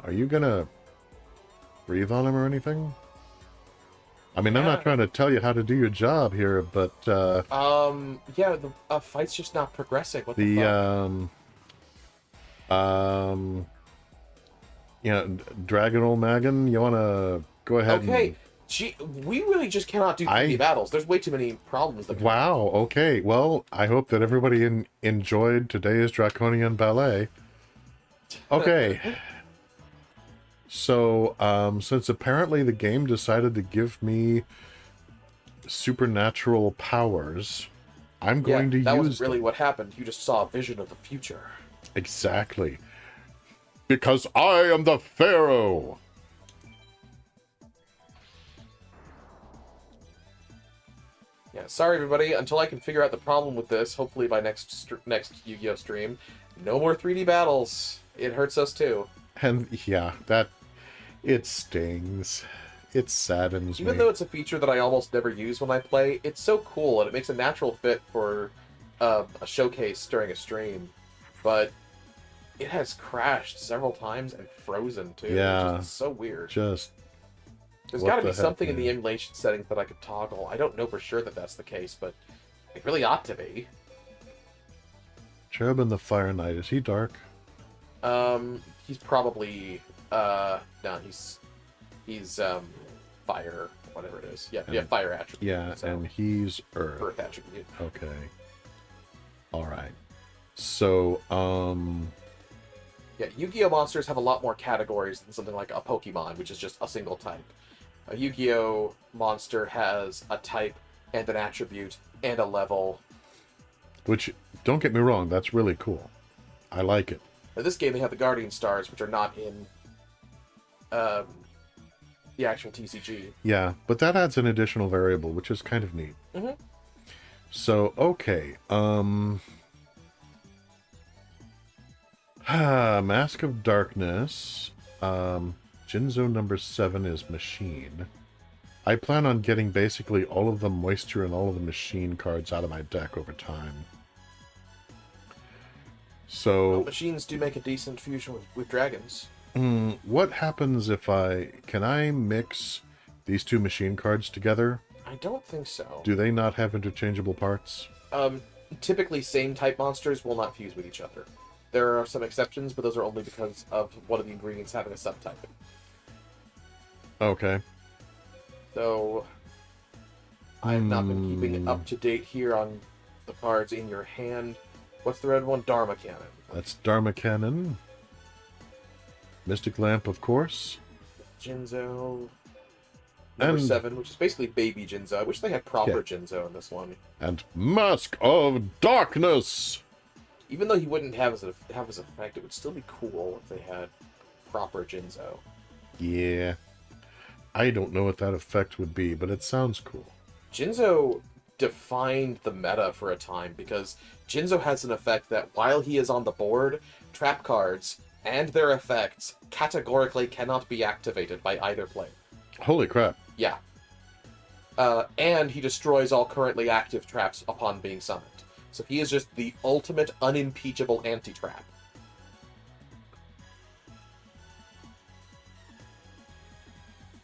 Are you gonna breathe on him or anything? I mean, I'm not trying to tell you how to do your job here, but, yeah, the fight's just not progressing. What the fuck? You know, Dragon Old Magan, you wanna go ahead Okay, gee, we really just cannot do 3D battles. There's way too many problems. That Wow, okay. Well, I hope that everybody enjoyed today's Draconian Ballet. Okay. So, since apparently the game decided to give me supernatural powers, I'm going to use that wasn't really what happened. You just saw a vision of the future. Exactly. Because I am the Pharaoh! Yeah, sorry everybody. Until I can figure out the problem with this, hopefully by next Yu-Gi-Oh stream, no more 3D battles. It hurts us too. And yeah, it stings. It saddens me. Even though it's a feature that I almost never use when I play, it's so cool and it makes a natural fit for a showcase during a stream. But it has crashed several times and frozen too. Yeah. It's so weird. Just There's got to be something in the emulation settings that I could toggle. I don't know for sure that that's the case, but it really ought to be. Cherubin the Fire Knight, is he dark? He's probably no, he's fire, whatever it is. Yeah, fire attribute. Yeah, so, and he's Earth. Earth attribute. Okay. Alright. So, yeah, Yu-Gi-Oh! Monsters have a lot more categories than something like a Pokemon, which is just a single type. A Yu-Gi-Oh! Monster has a type and an attribute and a level. Which, don't get me wrong, that's really cool. I like it. In this game, they have the Guardian Stars, which are not in the actual TCG. Yeah, but that adds an additional variable, which is kind of neat. Mm-hmm. So, okay, Mask of Darkness. Jinzo number 7 is Machine. I plan on getting basically all of the Moisture and all of the Machine cards out of my deck over time. So... Well, machines do make a decent fusion with dragons. What happens if can I mix these two machine cards together? I don't think so. Do they not have interchangeable parts? Typically same type monsters will not fuse with each other. There are some exceptions, but those are only because of one of the ingredients having a subtype. Okay. So, I have not been keeping up to date here on the cards in your hand. What's the red one? Dharma Cannon. That's Dharma Cannon. Mystic Lamp, of course. Jinzo. Number 7, which is basically baby Jinzo. I wish they had proper Jinzo in this one. And Mask of Darkness! Even though he wouldn't have his effect, it would still be cool if they had proper Jinzo. Yeah. I don't know what that effect would be, but it sounds cool. Jinzo defined the meta for a time, because Jinzo has an effect that while he is on the board, trap cards and their effects categorically cannot be activated by either player. Holy crap. Yeah. And he destroys all currently active traps upon being summoned. So he is just the ultimate unimpeachable anti-trap.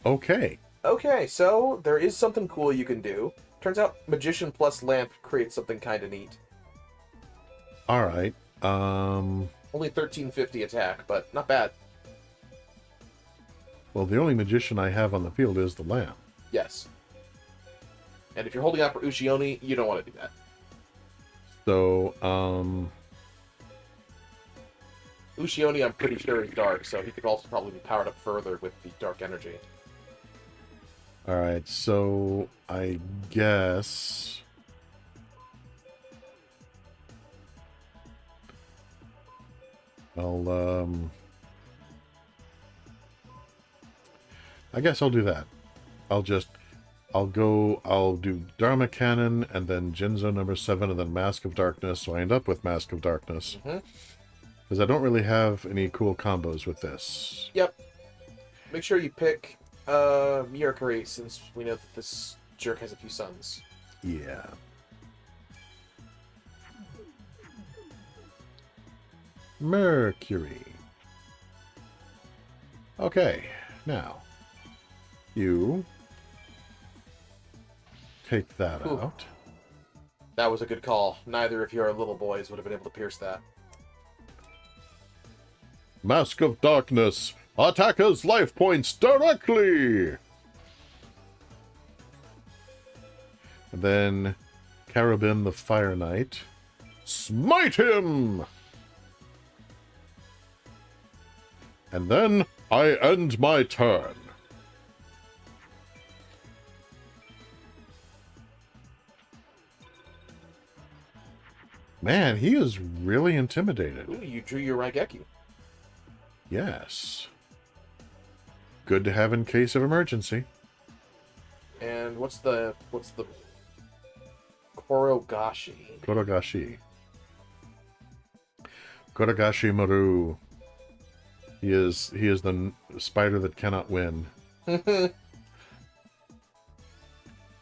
Okay. Okay, so there is something cool you can do. Turns out Magician plus Lamp creates something kind of neat. Alright. Only 1350 attack, but not bad. Well, the only magician I have on the field is the lamp. Yes. And if you're holding out for Ushioni, you don't want to do that. So, Ushioni, I'm pretty sure, is dark, so he could also probably be powered up further with the dark energy. Alright, so I guess... I guess I'll do that. I'll do Dharma Cannon, and then Jinzo number 7, and then Mask of Darkness, so I end up with Mask of Darkness. Because I don't really have any cool combos with this. Yep. Make sure you pick Mercury, since we know that this jerk has a few sons. Yeah. Mercury. Okay, now you take that out. That was a good call. Neither of your little boys would have been able to pierce that. Mask of Darkness. Attackers' life points directly. And then Carabin the Fire Knight. Smite him! And then I end my turn. Man, he is really intimidated. Ooh, you drew your Raigeki. Yes. Good to have in case of emergency. And what's the Korogashi? Korogashi. Korogashi Maru. He is the spider that cannot win. I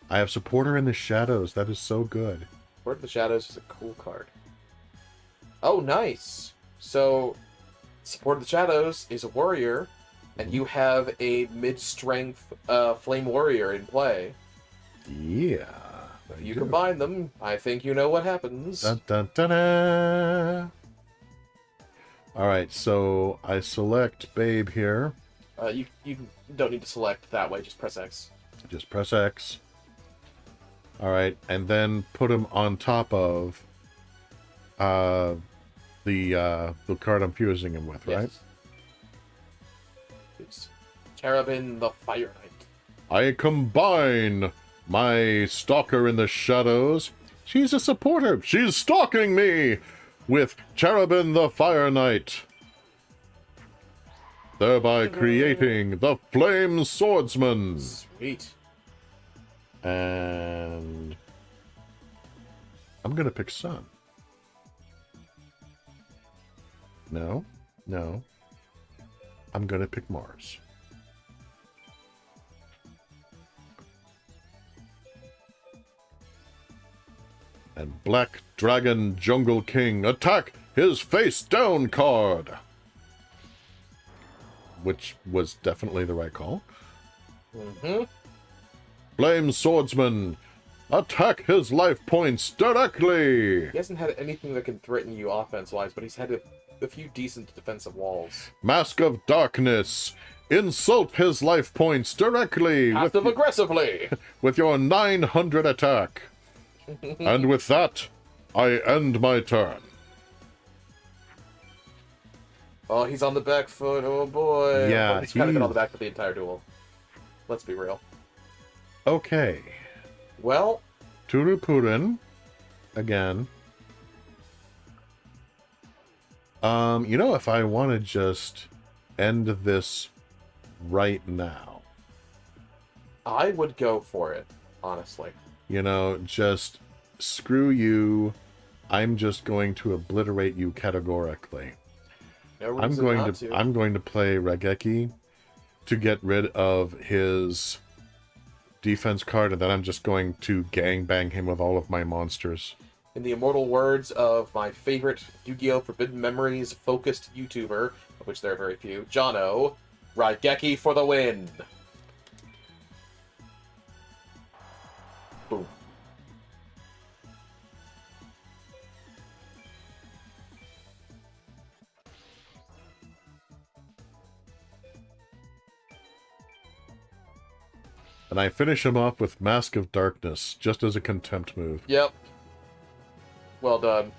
have Supporter in the Shadows. That is so good. Word of the Shadows is a cool card. Oh, nice. So, Support of the Shadows is a warrior, and you have a mid-strength flame warrior in play. Yeah. If you combine them, I think you know what happens. Dun, dun, dun, dun. Alright, so I select Babe here. You don't need to select that way, just press X. Just press X. Alright, and then put him on top of the card I'm fusing him with, right? Yes. It's Carabin the Fire Knight. I combine my Stalker in the Shadows. She's a supporter. She's stalking me with Carabin the Fire Knight. Thereby creating the Flame Swordsman. Sweet. And I'm going to pick Sun. No. I'm going to pick Mars. And Black Dragon Jungle King, attack his face down card. Which was definitely the right call. Flame Swordsman, attack his life points directly. He hasn't had anything that can threaten you offense-wise, but he's had a few decent defensive walls. Mask of Darkness, insult his life points directly. Passive-aggressively. With your 900 attack. And with that, I end my turn. Oh, he's on the back foot. Oh, boy. Yeah, well, he's kind of been on the back foot the entire duel. Let's be real. Okay. Well, Turupurin, again. You know, if I want to just end this right now. I would go for it, honestly. You know, just screw you. I'm just going to obliterate you categorically. No I'm reason going not to I'm going to play Raigeki to get rid of his defense card, and then I'm just going to gangbang him with all of my monsters. In the immortal words of my favorite Yu-Gi-Oh! Forbidden Memories focused YouTuber, of which there are very few, Jono, Raigeki for the win! Boom. And I finish him off with Mask of Darkness, just as a contempt move. Yep. Well done.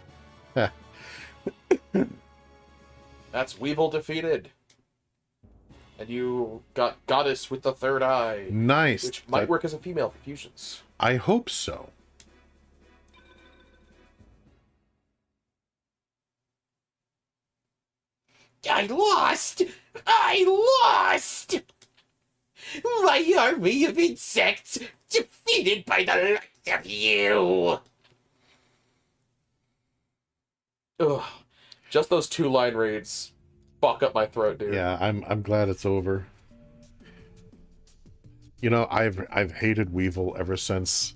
That's Weevil defeated. And you got Goddess with the third eye. Nice. Which might work as a female for fusions. I hope so. I lost! I lost! My army of insects defeated by the likes of you! Ugh. Just those 2-line reads fuck up my throat, dude. Yeah, I'm glad it's over. You know, I've hated Weevil ever since,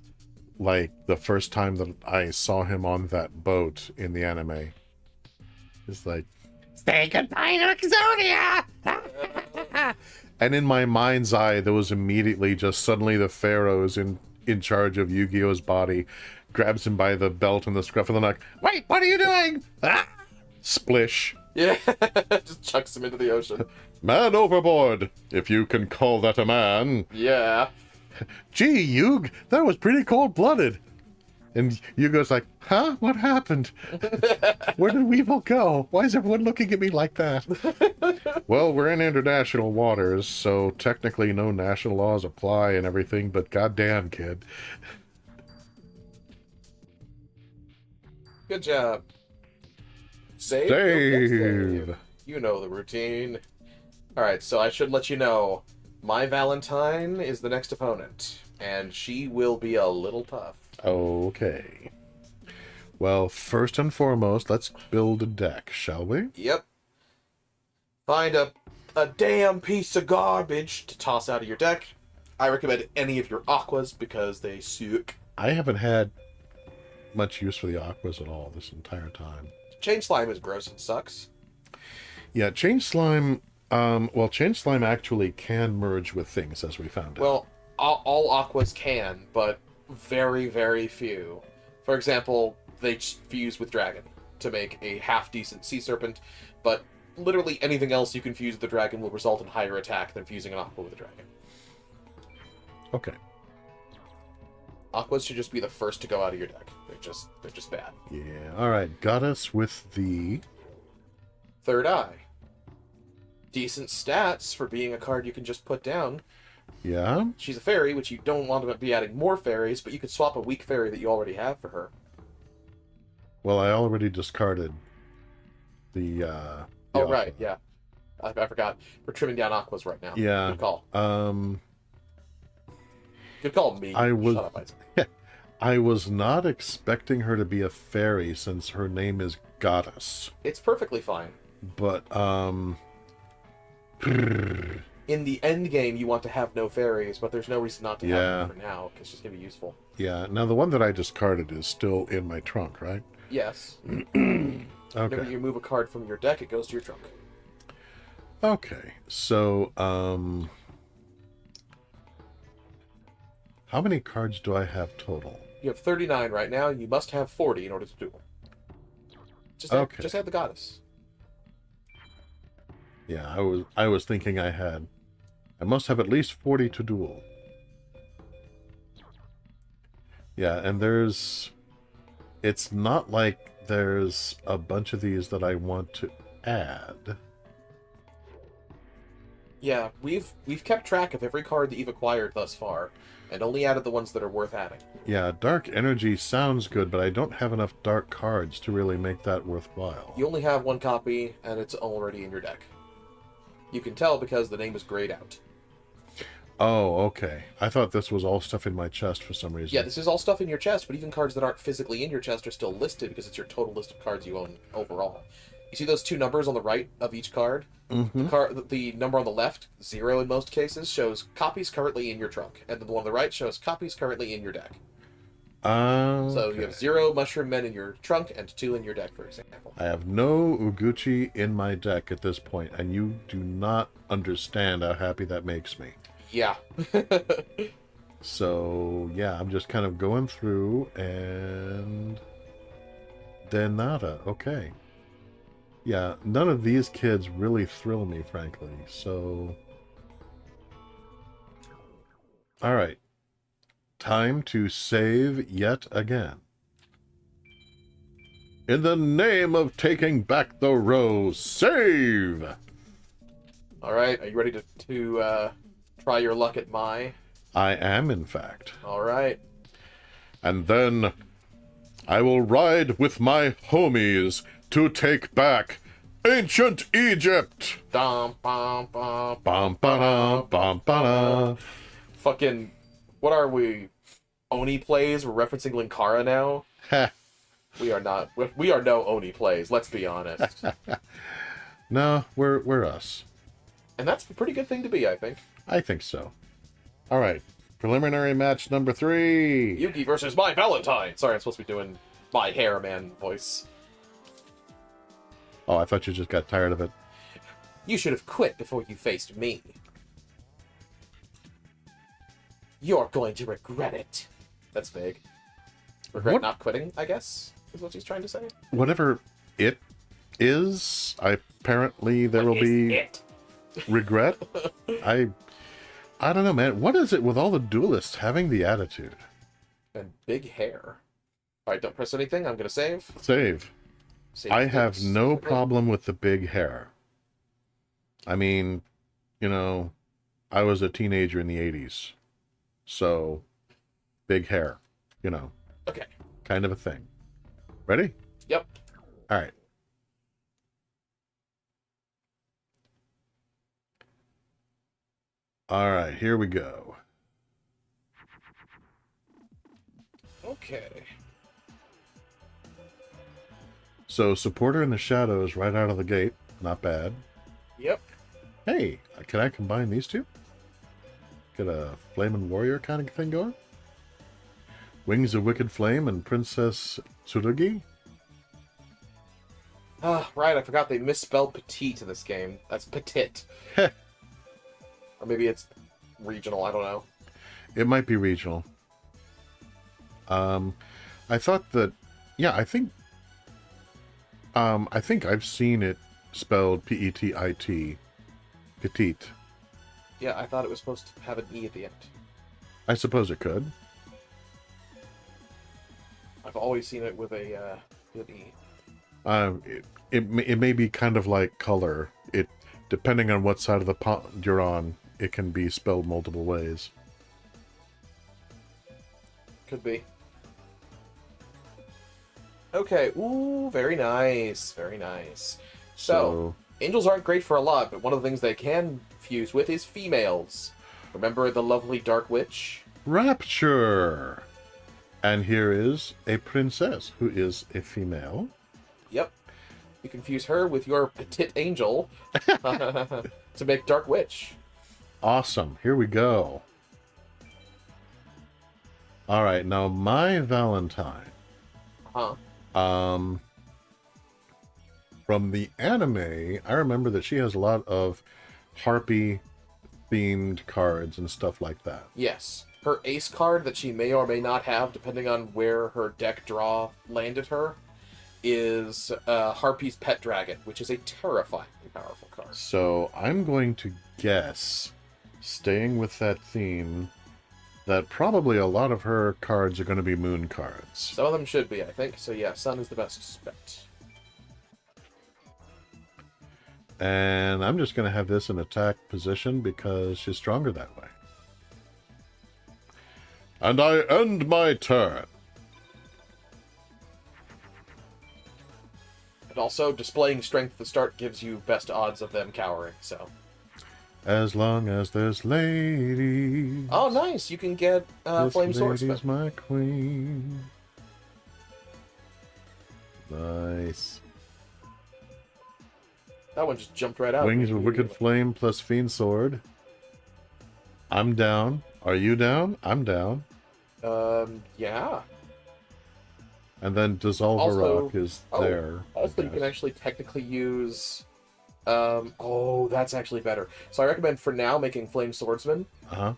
like, the first time that I saw him on that boat in the anime. It's like, Say goodbye to Exodia! and in my mind's eye, there was immediately just suddenly the Pharaoh's in charge of Yu-Gi-Oh's body, grabs him by the belt and the scruff of the neck. Wait, what are you doing? Ah! Splish. Yeah, just chucks him into the ocean. Man overboard, if you can call that a man. Yeah. Gee, Yug, that was pretty cold-blooded. And Yugo's like, huh? What happened? Where did Weevil go? Why is everyone looking at me like that? Well, we're in international waters, so technically no national laws apply and everything, but goddamn, kid. Good job. Save. Save. You know the routine. Alright, so I should let you know, my Valentine is the next opponent, and she will be a little tough. Okay. Well, first and foremost, let's build a deck, shall we? Yep. Find a damn piece of garbage to toss out of your deck. I recommend any of your aquas because they suck. I haven't had much use for the aquas at all this entire time. Chain Slime is gross and sucks. Yeah, Chain Slime... well, Chain Slime actually can merge with things, as we found out. Well, all aquas can, but very, very few. For example, they fuse with Dragon to make a half-decent Sea Serpent, but literally anything else you can fuse with the Dragon will result in higher attack than fusing an aqua with a Dragon. Okay. Aquas should just be the first to go out of your deck. They're just bad. Yeah, alright. Got us with the... Third Eye. Decent stats for being a card you can just put down. Yeah? She's a fairy, which you don't want to be adding more fairies, but you could swap a weak fairy that you already have for her. Well, I already discarded the Oh, aqua. right, yeah. I forgot. We're trimming down aquas right now. Yeah. Good call. Good call, me. I was... Shut up, Isaac. I was not expecting her to be a fairy since her name is Goddess. It's perfectly fine. But, In the end game, you want to have no fairies, but there's no reason not to have them for now, because it's just going to be useful. Yeah, now the one that I discarded is still in my trunk, right? Yes. Okay. Whenever you move a card from your deck, it goes to your trunk. Okay, so, how many cards do I have total? You have 39 right now, you must have 40 in order to duel. Just add the Goddess. Yeah, I was thinking I must have at least 40 to duel. Yeah, and it's not like there's a bunch of these that I want to add. Yeah, we've kept track of every card that you've acquired thus far, and only added the ones that are worth adding. Yeah, Dark Energy sounds good, but I don't have enough dark cards to really make that worthwhile. You only have one copy, and it's already in your deck. You can tell because the name is grayed out. Oh, okay. I thought this was all stuff in my chest for some reason. Yeah, this is all stuff in your chest, but even cards that aren't physically in your chest are still listed because it's your total list of cards you own overall. You see those two numbers on the right of each card? Mm-hmm. The number on the left, 0 in most cases, shows copies currently in your trunk, and the one on the right shows copies currently in your deck. So you have 0 Mushroom Men in your trunk and 2 in your deck, for example. I have no Uguchi in my deck at this point, and you do not understand how happy that makes me. Yeah. So, yeah, I'm just kind of going through, and... then nada. Okay. Yeah, none of these kids really thrill me, frankly, so... Alright. Time to save yet again. In the name of taking back the rose, save! Alright, are you ready to try your luck at my? I am, in fact. Alright. And then I will ride with my homies to take back ancient Egypt! Dum, bum, bum, Bum, ba-da, bum, ba-da. Fucking, what are we? Oni plays? We're referencing Linkara now? Heh. We are not. We are no Oni plays, let's be honest. No, we're us. And that's a pretty good thing to be, I think. I think so. All right. Preliminary match number 3. Yugi versus my Valentine! Sorry, I'm supposed to be doing my hair man voice. Oh, I thought you just got tired of it. You should have quit before you faced me. You're going to regret it. That's vague. Regret What? not quitting, I guess, is what she's trying to say. Whatever it is, apparently there What will is be it? regret. I don't know, man. What is it with all the duelists having the attitude? And big hair. Alright, don't press anything. I'm gonna save. Save. Save I have this. no problem with the big hair. I mean, you know, I was a teenager in the 80s. So, big hair, you know. Okay. Kind of a thing. Ready? Yep. All right. All right, here we go. Okay. So, supporter in the shadows right out of the gate. Not bad. Yep. Hey, can I combine these two? Get a Flamin' Warrior kind of thing going? Wings of Wicked Flame and Princess Tsurugi? Ah, right, I forgot they misspelled petite in this game. That's petite. Heh. Or maybe it's regional, I don't know. It might be regional. I thought that, yeah, I think I've seen it spelled P-E-T-I-T, petite. Yeah, I thought it was supposed to have an E at the end. I suppose it could. I've always seen it with a with an E. It may be kind of like color. It, depending on what side of the pond you're on, it can be spelled multiple ways. Could be. Okay, ooh, very nice, very nice. So, angels aren't great for a lot, but one of the things they can fuse with is females. Remember the lovely Dark Witch? Rapture! And here is a princess who is a female. Yep. You can fuse her with your petite angel to make Dark Witch. Awesome. Here we go. All right, now my Valentine. Huh. From the anime, I remember that she has a lot of harpy themed cards and stuff like that. Yes. Her ace card that she may or may not have, depending on where her deck draw landed her, is Harpy's Pet Dragon, which is a terrifyingly powerful card. So I'm going to guess, staying with that theme, that probably a lot of her cards are going to be moon cards. Some of them should be, I think. So yeah, Sun is the best bet. And I'm just going to have this in attack position because she's stronger that way. And I end my turn. And also, displaying strength at the start gives you best odds of them cowering, so... As long as there's ladies. Oh, nice! You can get Flame Swordsman. This lady's my queen. Nice. That one just jumped right out. Wings of Wicked Flame plus Fiend Sword. I'm down. Are you down? I'm down. Yeah. And then Dissolve a Also- Rock is there. I Also, you can guess. actually technically use... oh, that's actually better. So I recommend for now making Flame Swordsman. Uh-huh.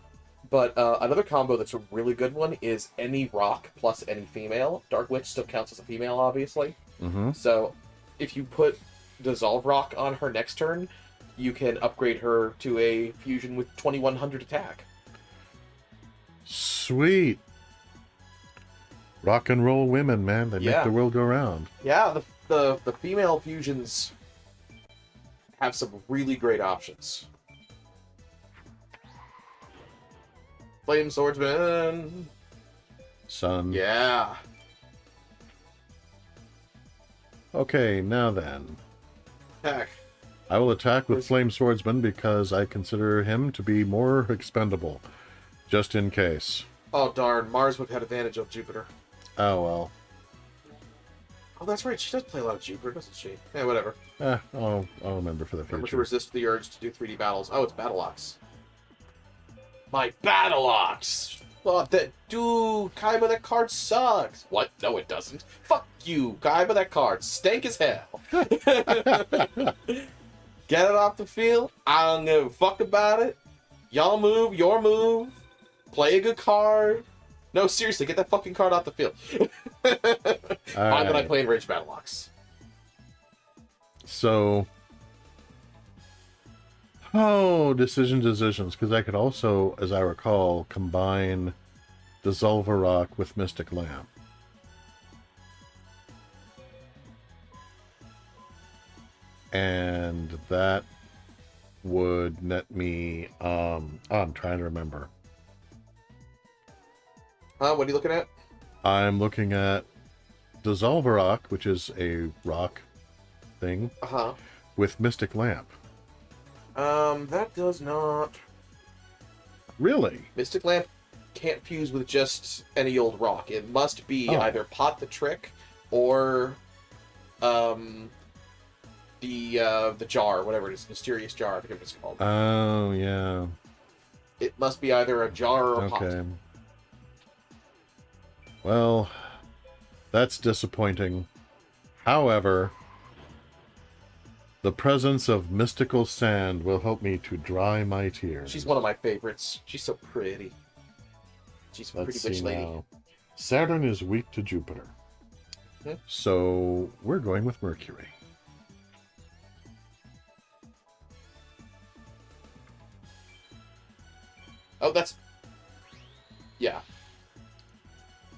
But another combo that's a really good one is any rock plus any female. Dark Witch still counts as a female, obviously. Mm-hmm. So if you put Dissolve Rock on her next turn, you can upgrade her to a fusion with 2100 attack. Sweet. Rock and roll women, man. They Yeah. make the world go round. Yeah, the female fusions have some really great options. Flame Swordsman. Son. Yeah. Okay, now then. Heck. I will attack with Where's- Flame Swordsman because I consider him to be more expendable. Just in case. Oh, darn. Mars would have had advantage of Jupiter. Oh, well. Oh, that's right. She does play a lot of Jupiter, doesn't she? Yeah, whatever. I'll remember for the Remember to future. resist the urge to do 3D battles. Oh, it's Battle Ox. My Battle Ox! Oh, that dude, Kaiba, that card sucks. What? No, it doesn't. Fuck you, Kaiba, that card stank as hell. Get it off the field. I don't give a fuck about it. Y'all move, your move. Play a good card. No, seriously, get that fucking card off the field. Fine that I play in Rage Battle Ox. So, decisions, because I could also, as I recall, combine Dissolver Rock with Mystic Lamp. And that would net me, I'm trying to remember. What are you looking at? I'm looking at Dissolver Rock, which is a rock thing, Uh-huh. with Mystic Lamp. That does not... Really? Mystic Lamp can't fuse with just any old rock. It must be Oh. either Pot the Trick or the jar, whatever it is, mysterious jar, I forget what it's called. Oh, yeah. It must be either a jar or a pot. Okay. Well, that's disappointing. However, the presence of mystical sand will help me to dry my tears. She's one of my favorites. She's so pretty. She's a Let's pretty see bitch lady. now. Saturn is weak to Jupiter. Hmm. So we're going with Mercury. Oh, that's... Yeah.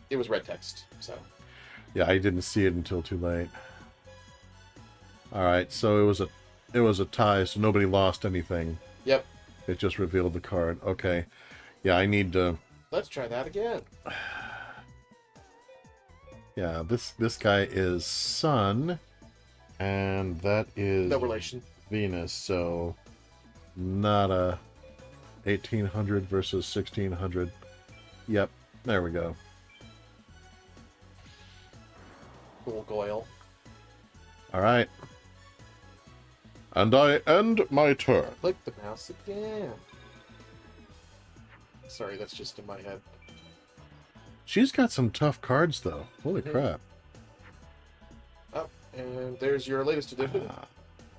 It was red text, so... Yeah, I didn't see it until too late. All right, so it was a tie, so nobody lost anything. Yep. It just revealed the card. Okay. Yeah, I need to... Let's try that again. Yeah, this guy is Sun, and that is No relation. Venus, so not a 1800 versus 1600. Yep, there we go. Cool Goyle. All right. And I end my turn. Click the mouse again. Sorry, that's just in my head. She's got some tough cards, though. Holy crap. Oh, and there's your latest edition.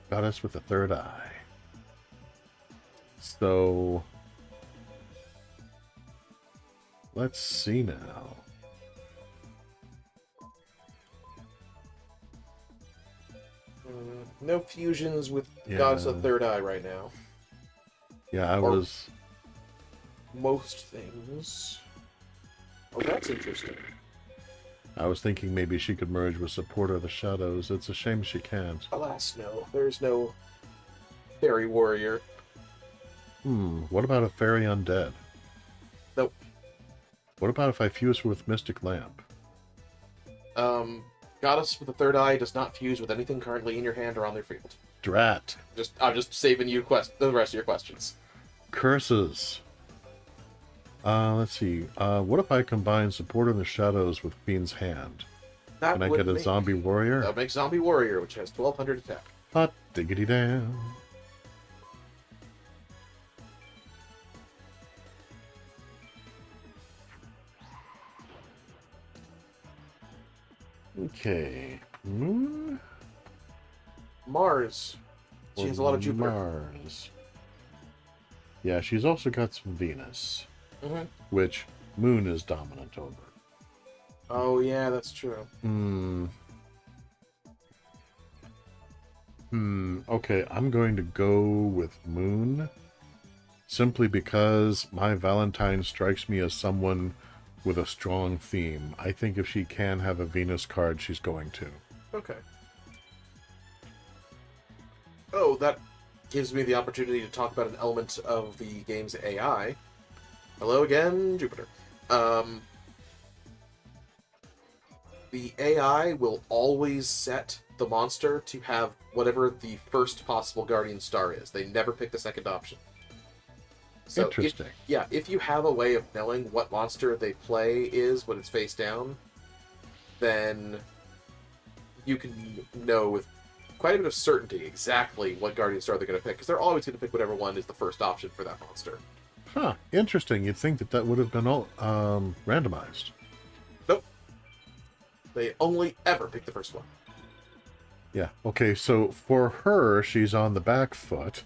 Goddess with the third eye. So, let's see now. No fusions with Yeah. Goddess of Third Eye right now. Yeah, I Or- was... Most things. Oh, that's interesting. I was thinking maybe she could merge with Supporter of the Shadows. It's a shame she can't. Alas, no. There's no Fairy Warrior. What about a Fairy Undead? Nope. What about if I fuse her with Mystic Lamp? Goddess with the Third Eye does not fuse with anything currently in your hand or on their field. Drat. I'm just saving you the rest of your questions. Curses. Let's see. What if I combine Supporter of the Shadows with Fiend's Hand? That Can I would get a make- Zombie Warrior? That would make Zombie Warrior, which has 1200 attack. Hot diggity damn. Okay. Moon? Mars. She or has a lot of Jupiter. Mars. Yeah, she's also got some Venus, Mm-hmm. which Moon is dominant over. Oh, yeah, that's true. Okay, I'm going to go with Moon simply because my Valentine strikes me as someone with a strong theme. I think if she can have a Venus card, she's going to. Okay. Oh, that gives me the opportunity to talk about an element of the game's AI. Hello again, Jupiter. The AI will always set the monster to have whatever the first possible guardian star is. They never pick the second option. So Interesting. if you have a way of knowing what monster they play is when it's face down, then you can know with quite a bit of certainty exactly what guardian star they're going to pick, because they're always going to pick whatever one is the first option for that monster. Huh. Interesting. You'd think that would have been all randomized. Nope. They only ever pick the first one. Yeah. Okay, so for her, she's on the back foot.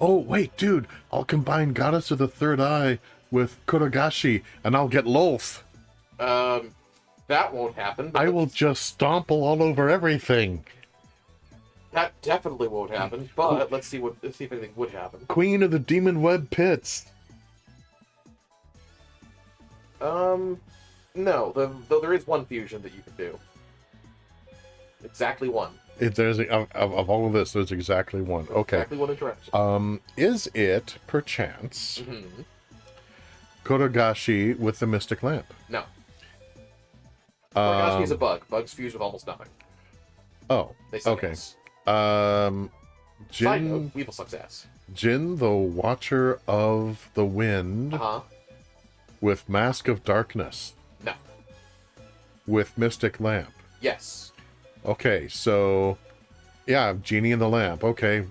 Oh, wait, dude. I'll combine Goddess of the Third Eye with Kurogashi, and I'll get Lolth. That won't happen. I will just stomp all over everything. That definitely won't happen, but let's see if anything would happen. Queen of the Demon Web Pits. No, though there is one fusion that you can do. Exactly one. There's of all of this, there's exactly one. Okay. Exactly one interaction. Is it perchance Mm-hmm. Kurogashi with the Mystic Lamp? No. Kurogashi is a bug. Bugs fuse with almost nothing. Oh. They suck Okay. ass. Side Side note, Weevil sucks ass. Jin, the Watcher of the Wind, Uh-huh. with Mask of Darkness, No. with Mystic Lamp. Yes. Okay, so yeah, Genie in the Lamp. Okay,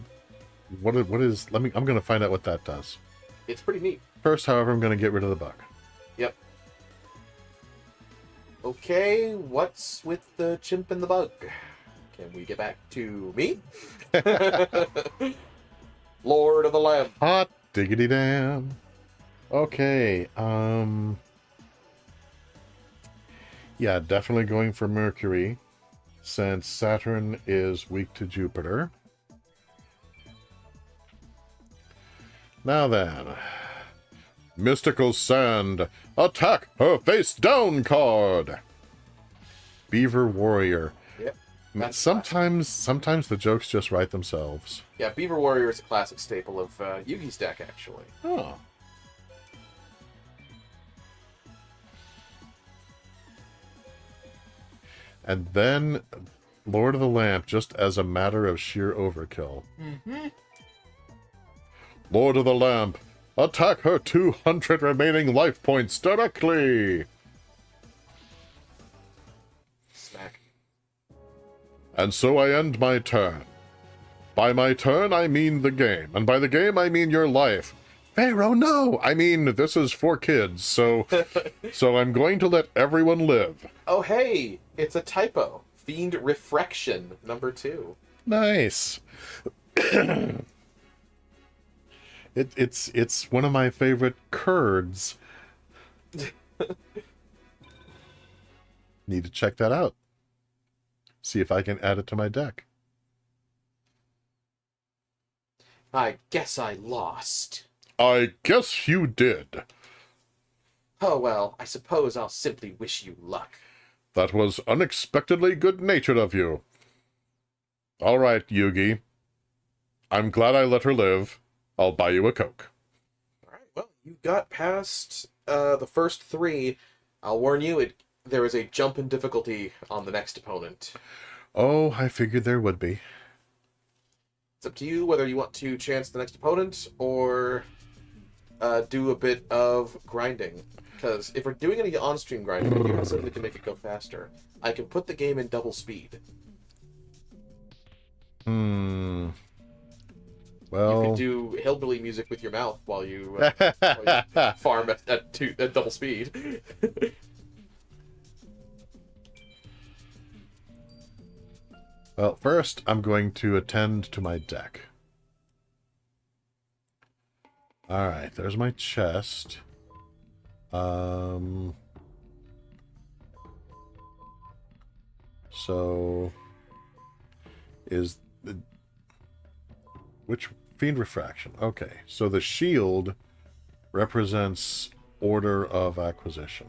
what is? I'm gonna find out what that does. It's pretty neat. First, however, I'm gonna get rid of the bug. Yep. Okay, what's with the chimp and the bug? Can we get back to me? Lord of the Lamp. Hot diggity damn. Okay, yeah, definitely going for Mercury, since Saturn is weak to Jupiter. Now then, Mystical Sand, attack her face down card. Beaver Warrior. Yep. That's Sometimes the jokes just write themselves. Yeah, Beaver Warrior is a classic staple of Yugi's deck, actually. Oh. And then Lord of the Lamp, just as a matter of sheer overkill. Mm-hmm. Lord of the Lamp, attack her 200 remaining life points directly! Smack. And so I end my turn. By my turn, I mean the game. And by the game, I mean your life. Pharaoh, no! I mean, this is for kids, so I'm going to let everyone live. Oh, hey! It's a typo. Fiend Refraction, number 2. Nice. It's one of my favorite curds. Need to check that out. See if I can add it to my deck. I guess I lost. I guess you did. Oh well, I suppose I'll simply wish you luck. That was unexpectedly good-natured of you. All right, Yugi. I'm glad I let her live. I'll buy you a Coke. Alright, well, you got past the first 3. I'll warn you, there is a jump in difficulty on the next opponent. Oh, I figured there would be. It's up to you whether you want to chance the next opponent or do a bit of grinding. Because if we're doing any on-stream grinding, we do have something that can make it go faster. I can put the game in double speed. Well... You can do hillbilly music with your mouth while you farm at double speed. Well, first, I'm going to attend to my deck. Alright, there's my chest. So... is... which... Fiend Refraction. Okay, so the shield represents order of acquisition.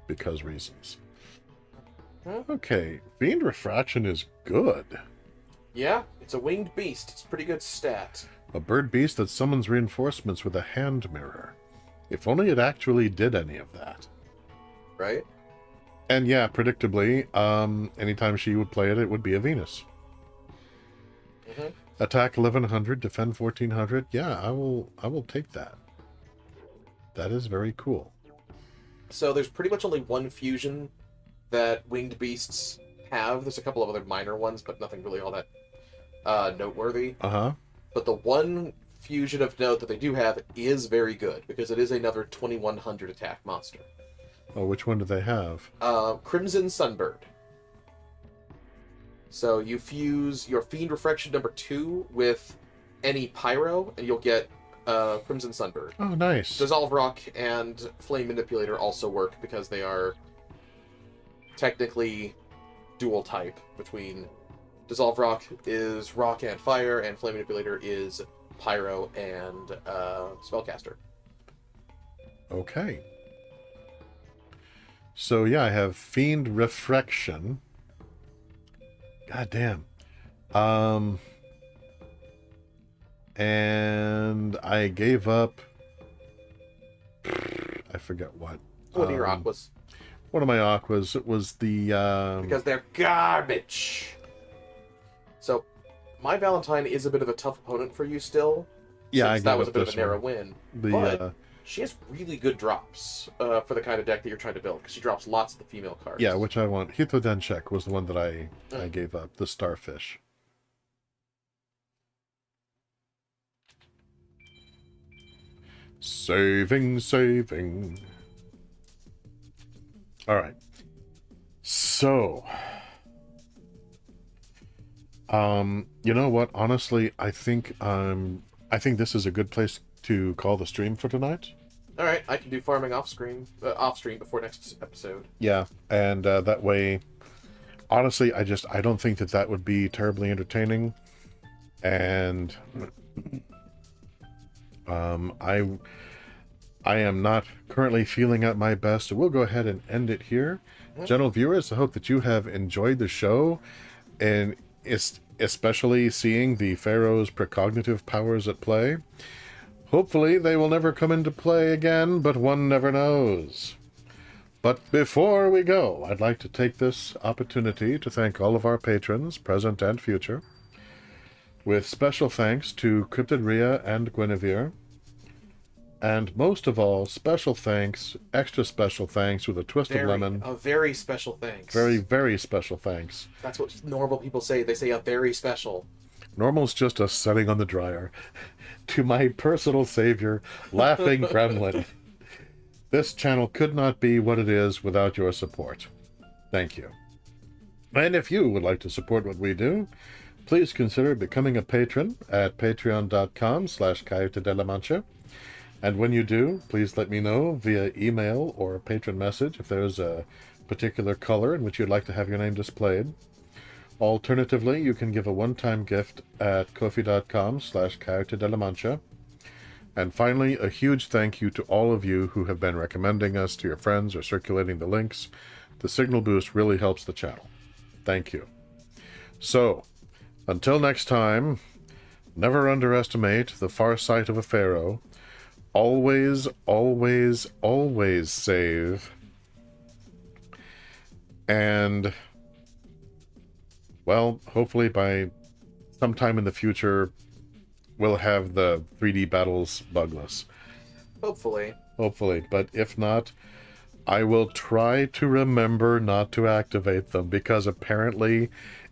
Because reasons. Okay, Fiend Refraction is good. Yeah, it's a winged beast. It's a pretty good stat. A bird beast that summons reinforcements with a hand mirror. If only it actually did any of that. Right? And yeah, predictably, anytime she would play it, it would be a Venus. Mm-hmm. Attack 1100, defend 1400. Yeah, I will take that. That is very cool. So there's pretty much only one fusion that winged beasts have. There's a couple of other minor ones, but nothing really all that noteworthy. Uh-huh. But the one fusion of note that they do have is very good, because it is another 2100 attack monster. Oh, which one do they have? Crimson Sunbird. So you fuse your Fiend Refraction number 2 with any Pyro, and you'll get Crimson Sunbird. Oh, nice. Dissolve Rock and Flame Manipulator also work because they are technically dual type between Dissolve Rock is rock and fire, and Flame Manipulator is pyro and spellcaster. Okay. So yeah, I have Fiend Refraction. God damn. And I gave up. I forget what. What are your aquas? One of my aquas. It was the. Because they're garbage. So, my Valentine is a bit of a tough opponent for you still. Yeah, since that was a bit of a narrow win. But she has really good drops for the kind of deck that you're trying to build, because she drops lots of the female cards. Yeah, which I want. Hitodenshek was the one that I gave up. The Starfish. Saving. All right. So, you know what? Honestly, I think this is a good place to call the stream for tonight. All right, I can do farming off stream before next episode. Yeah, and that way, honestly, I don't think that would be terribly entertaining, and I am not currently feeling at my best, so we'll go ahead and end it here. Gentle viewers, I hope that you have enjoyed the show, and especially seeing the Pharaoh's precognitive powers at play. Hopefully they will never come into play again, but one never knows. But before we go, I'd like to take this opportunity to thank all of our patrons, present and future, with special thanks to Cryptid Rhea and Guinevere. And most of all, extra special thanks with a twist of lemon. A very special thanks. Very, very special thanks. That's what normal people say. They say a very special. Normal's just us setting on the dryer. To my personal savior, Laughing Gremlin. This channel could not be what it is without your support. Thank you. And if you would like to support what we do, please consider becoming a patron at patreon.com/Coyote de la Mancha. And when you do, please let me know via email or patron message if there's a particular color in which you'd like to have your name displayed. Alternatively, you can give a one-time gift at ko-fi.com/Coyote de la Mancha. And finally, a huge thank you to all of you who have been recommending us to your friends or circulating the links. The signal boost really helps the channel. Thank you. So, until next time, never underestimate the far sight of a pharaoh. Always, always, always save. And, well, hopefully by sometime in the future, we'll have the 3D battles bugless. Hopefully. Hopefully. But if not, I will try to remember not to activate them, because apparently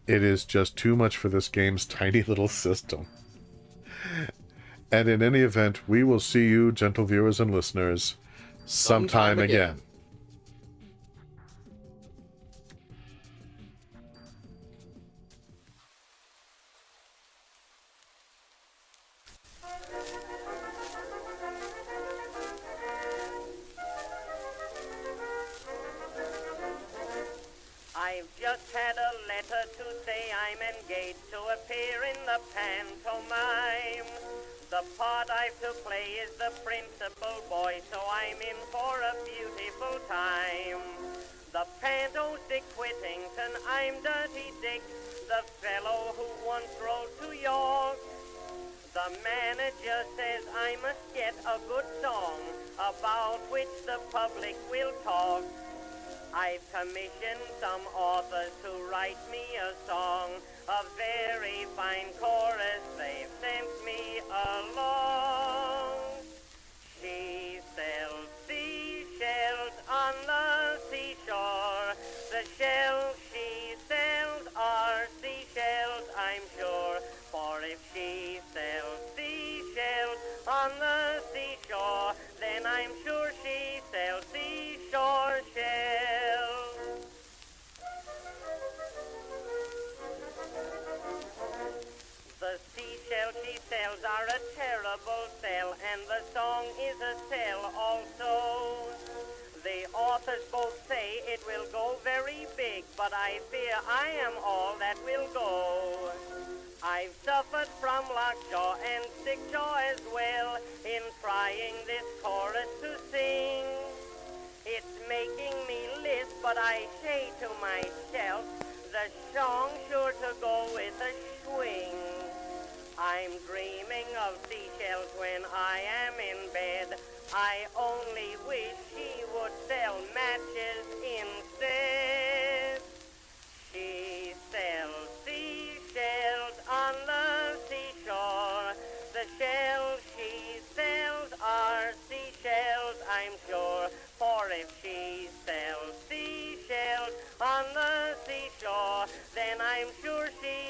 it is just too much for this game's tiny little system. And in any event, we will see you, gentle viewers and listeners, sometime again. I've just had a letter to say I'm engaged to appear in the pantomime. The part I've to play is the principal boy, so I'm in for a beautiful time. The panto's Dick Whittington, I'm Dirty Dick, the fellow who once rode to York. The manager says I must get a good song about which the public will talk. I've commissioned some authors to write me a song, a very fine chorus they've sent me along. She sells seashells on the seashore. The shells she sells are seashells, I'm sure. For if she sells seashells on the seashore, then I'm sure she sells seashore shells. The seashells she sells are a terrible sell, and the song is a sell also. The authors both say it will go very big, but I fear I am all that will go. I've suffered from lockjaw and stickjaw as well in trying this chorus to sing. It's making me lisp, but I say to myself, the song's sure to go with a swing. I'm dreaming of seashells when I am in bed. I only wish she would sell matches instead. She sells seashells on the seashore. The shells she sells are seashells, I'm sure. For if she sells seashells on the seashore, then I'm sure she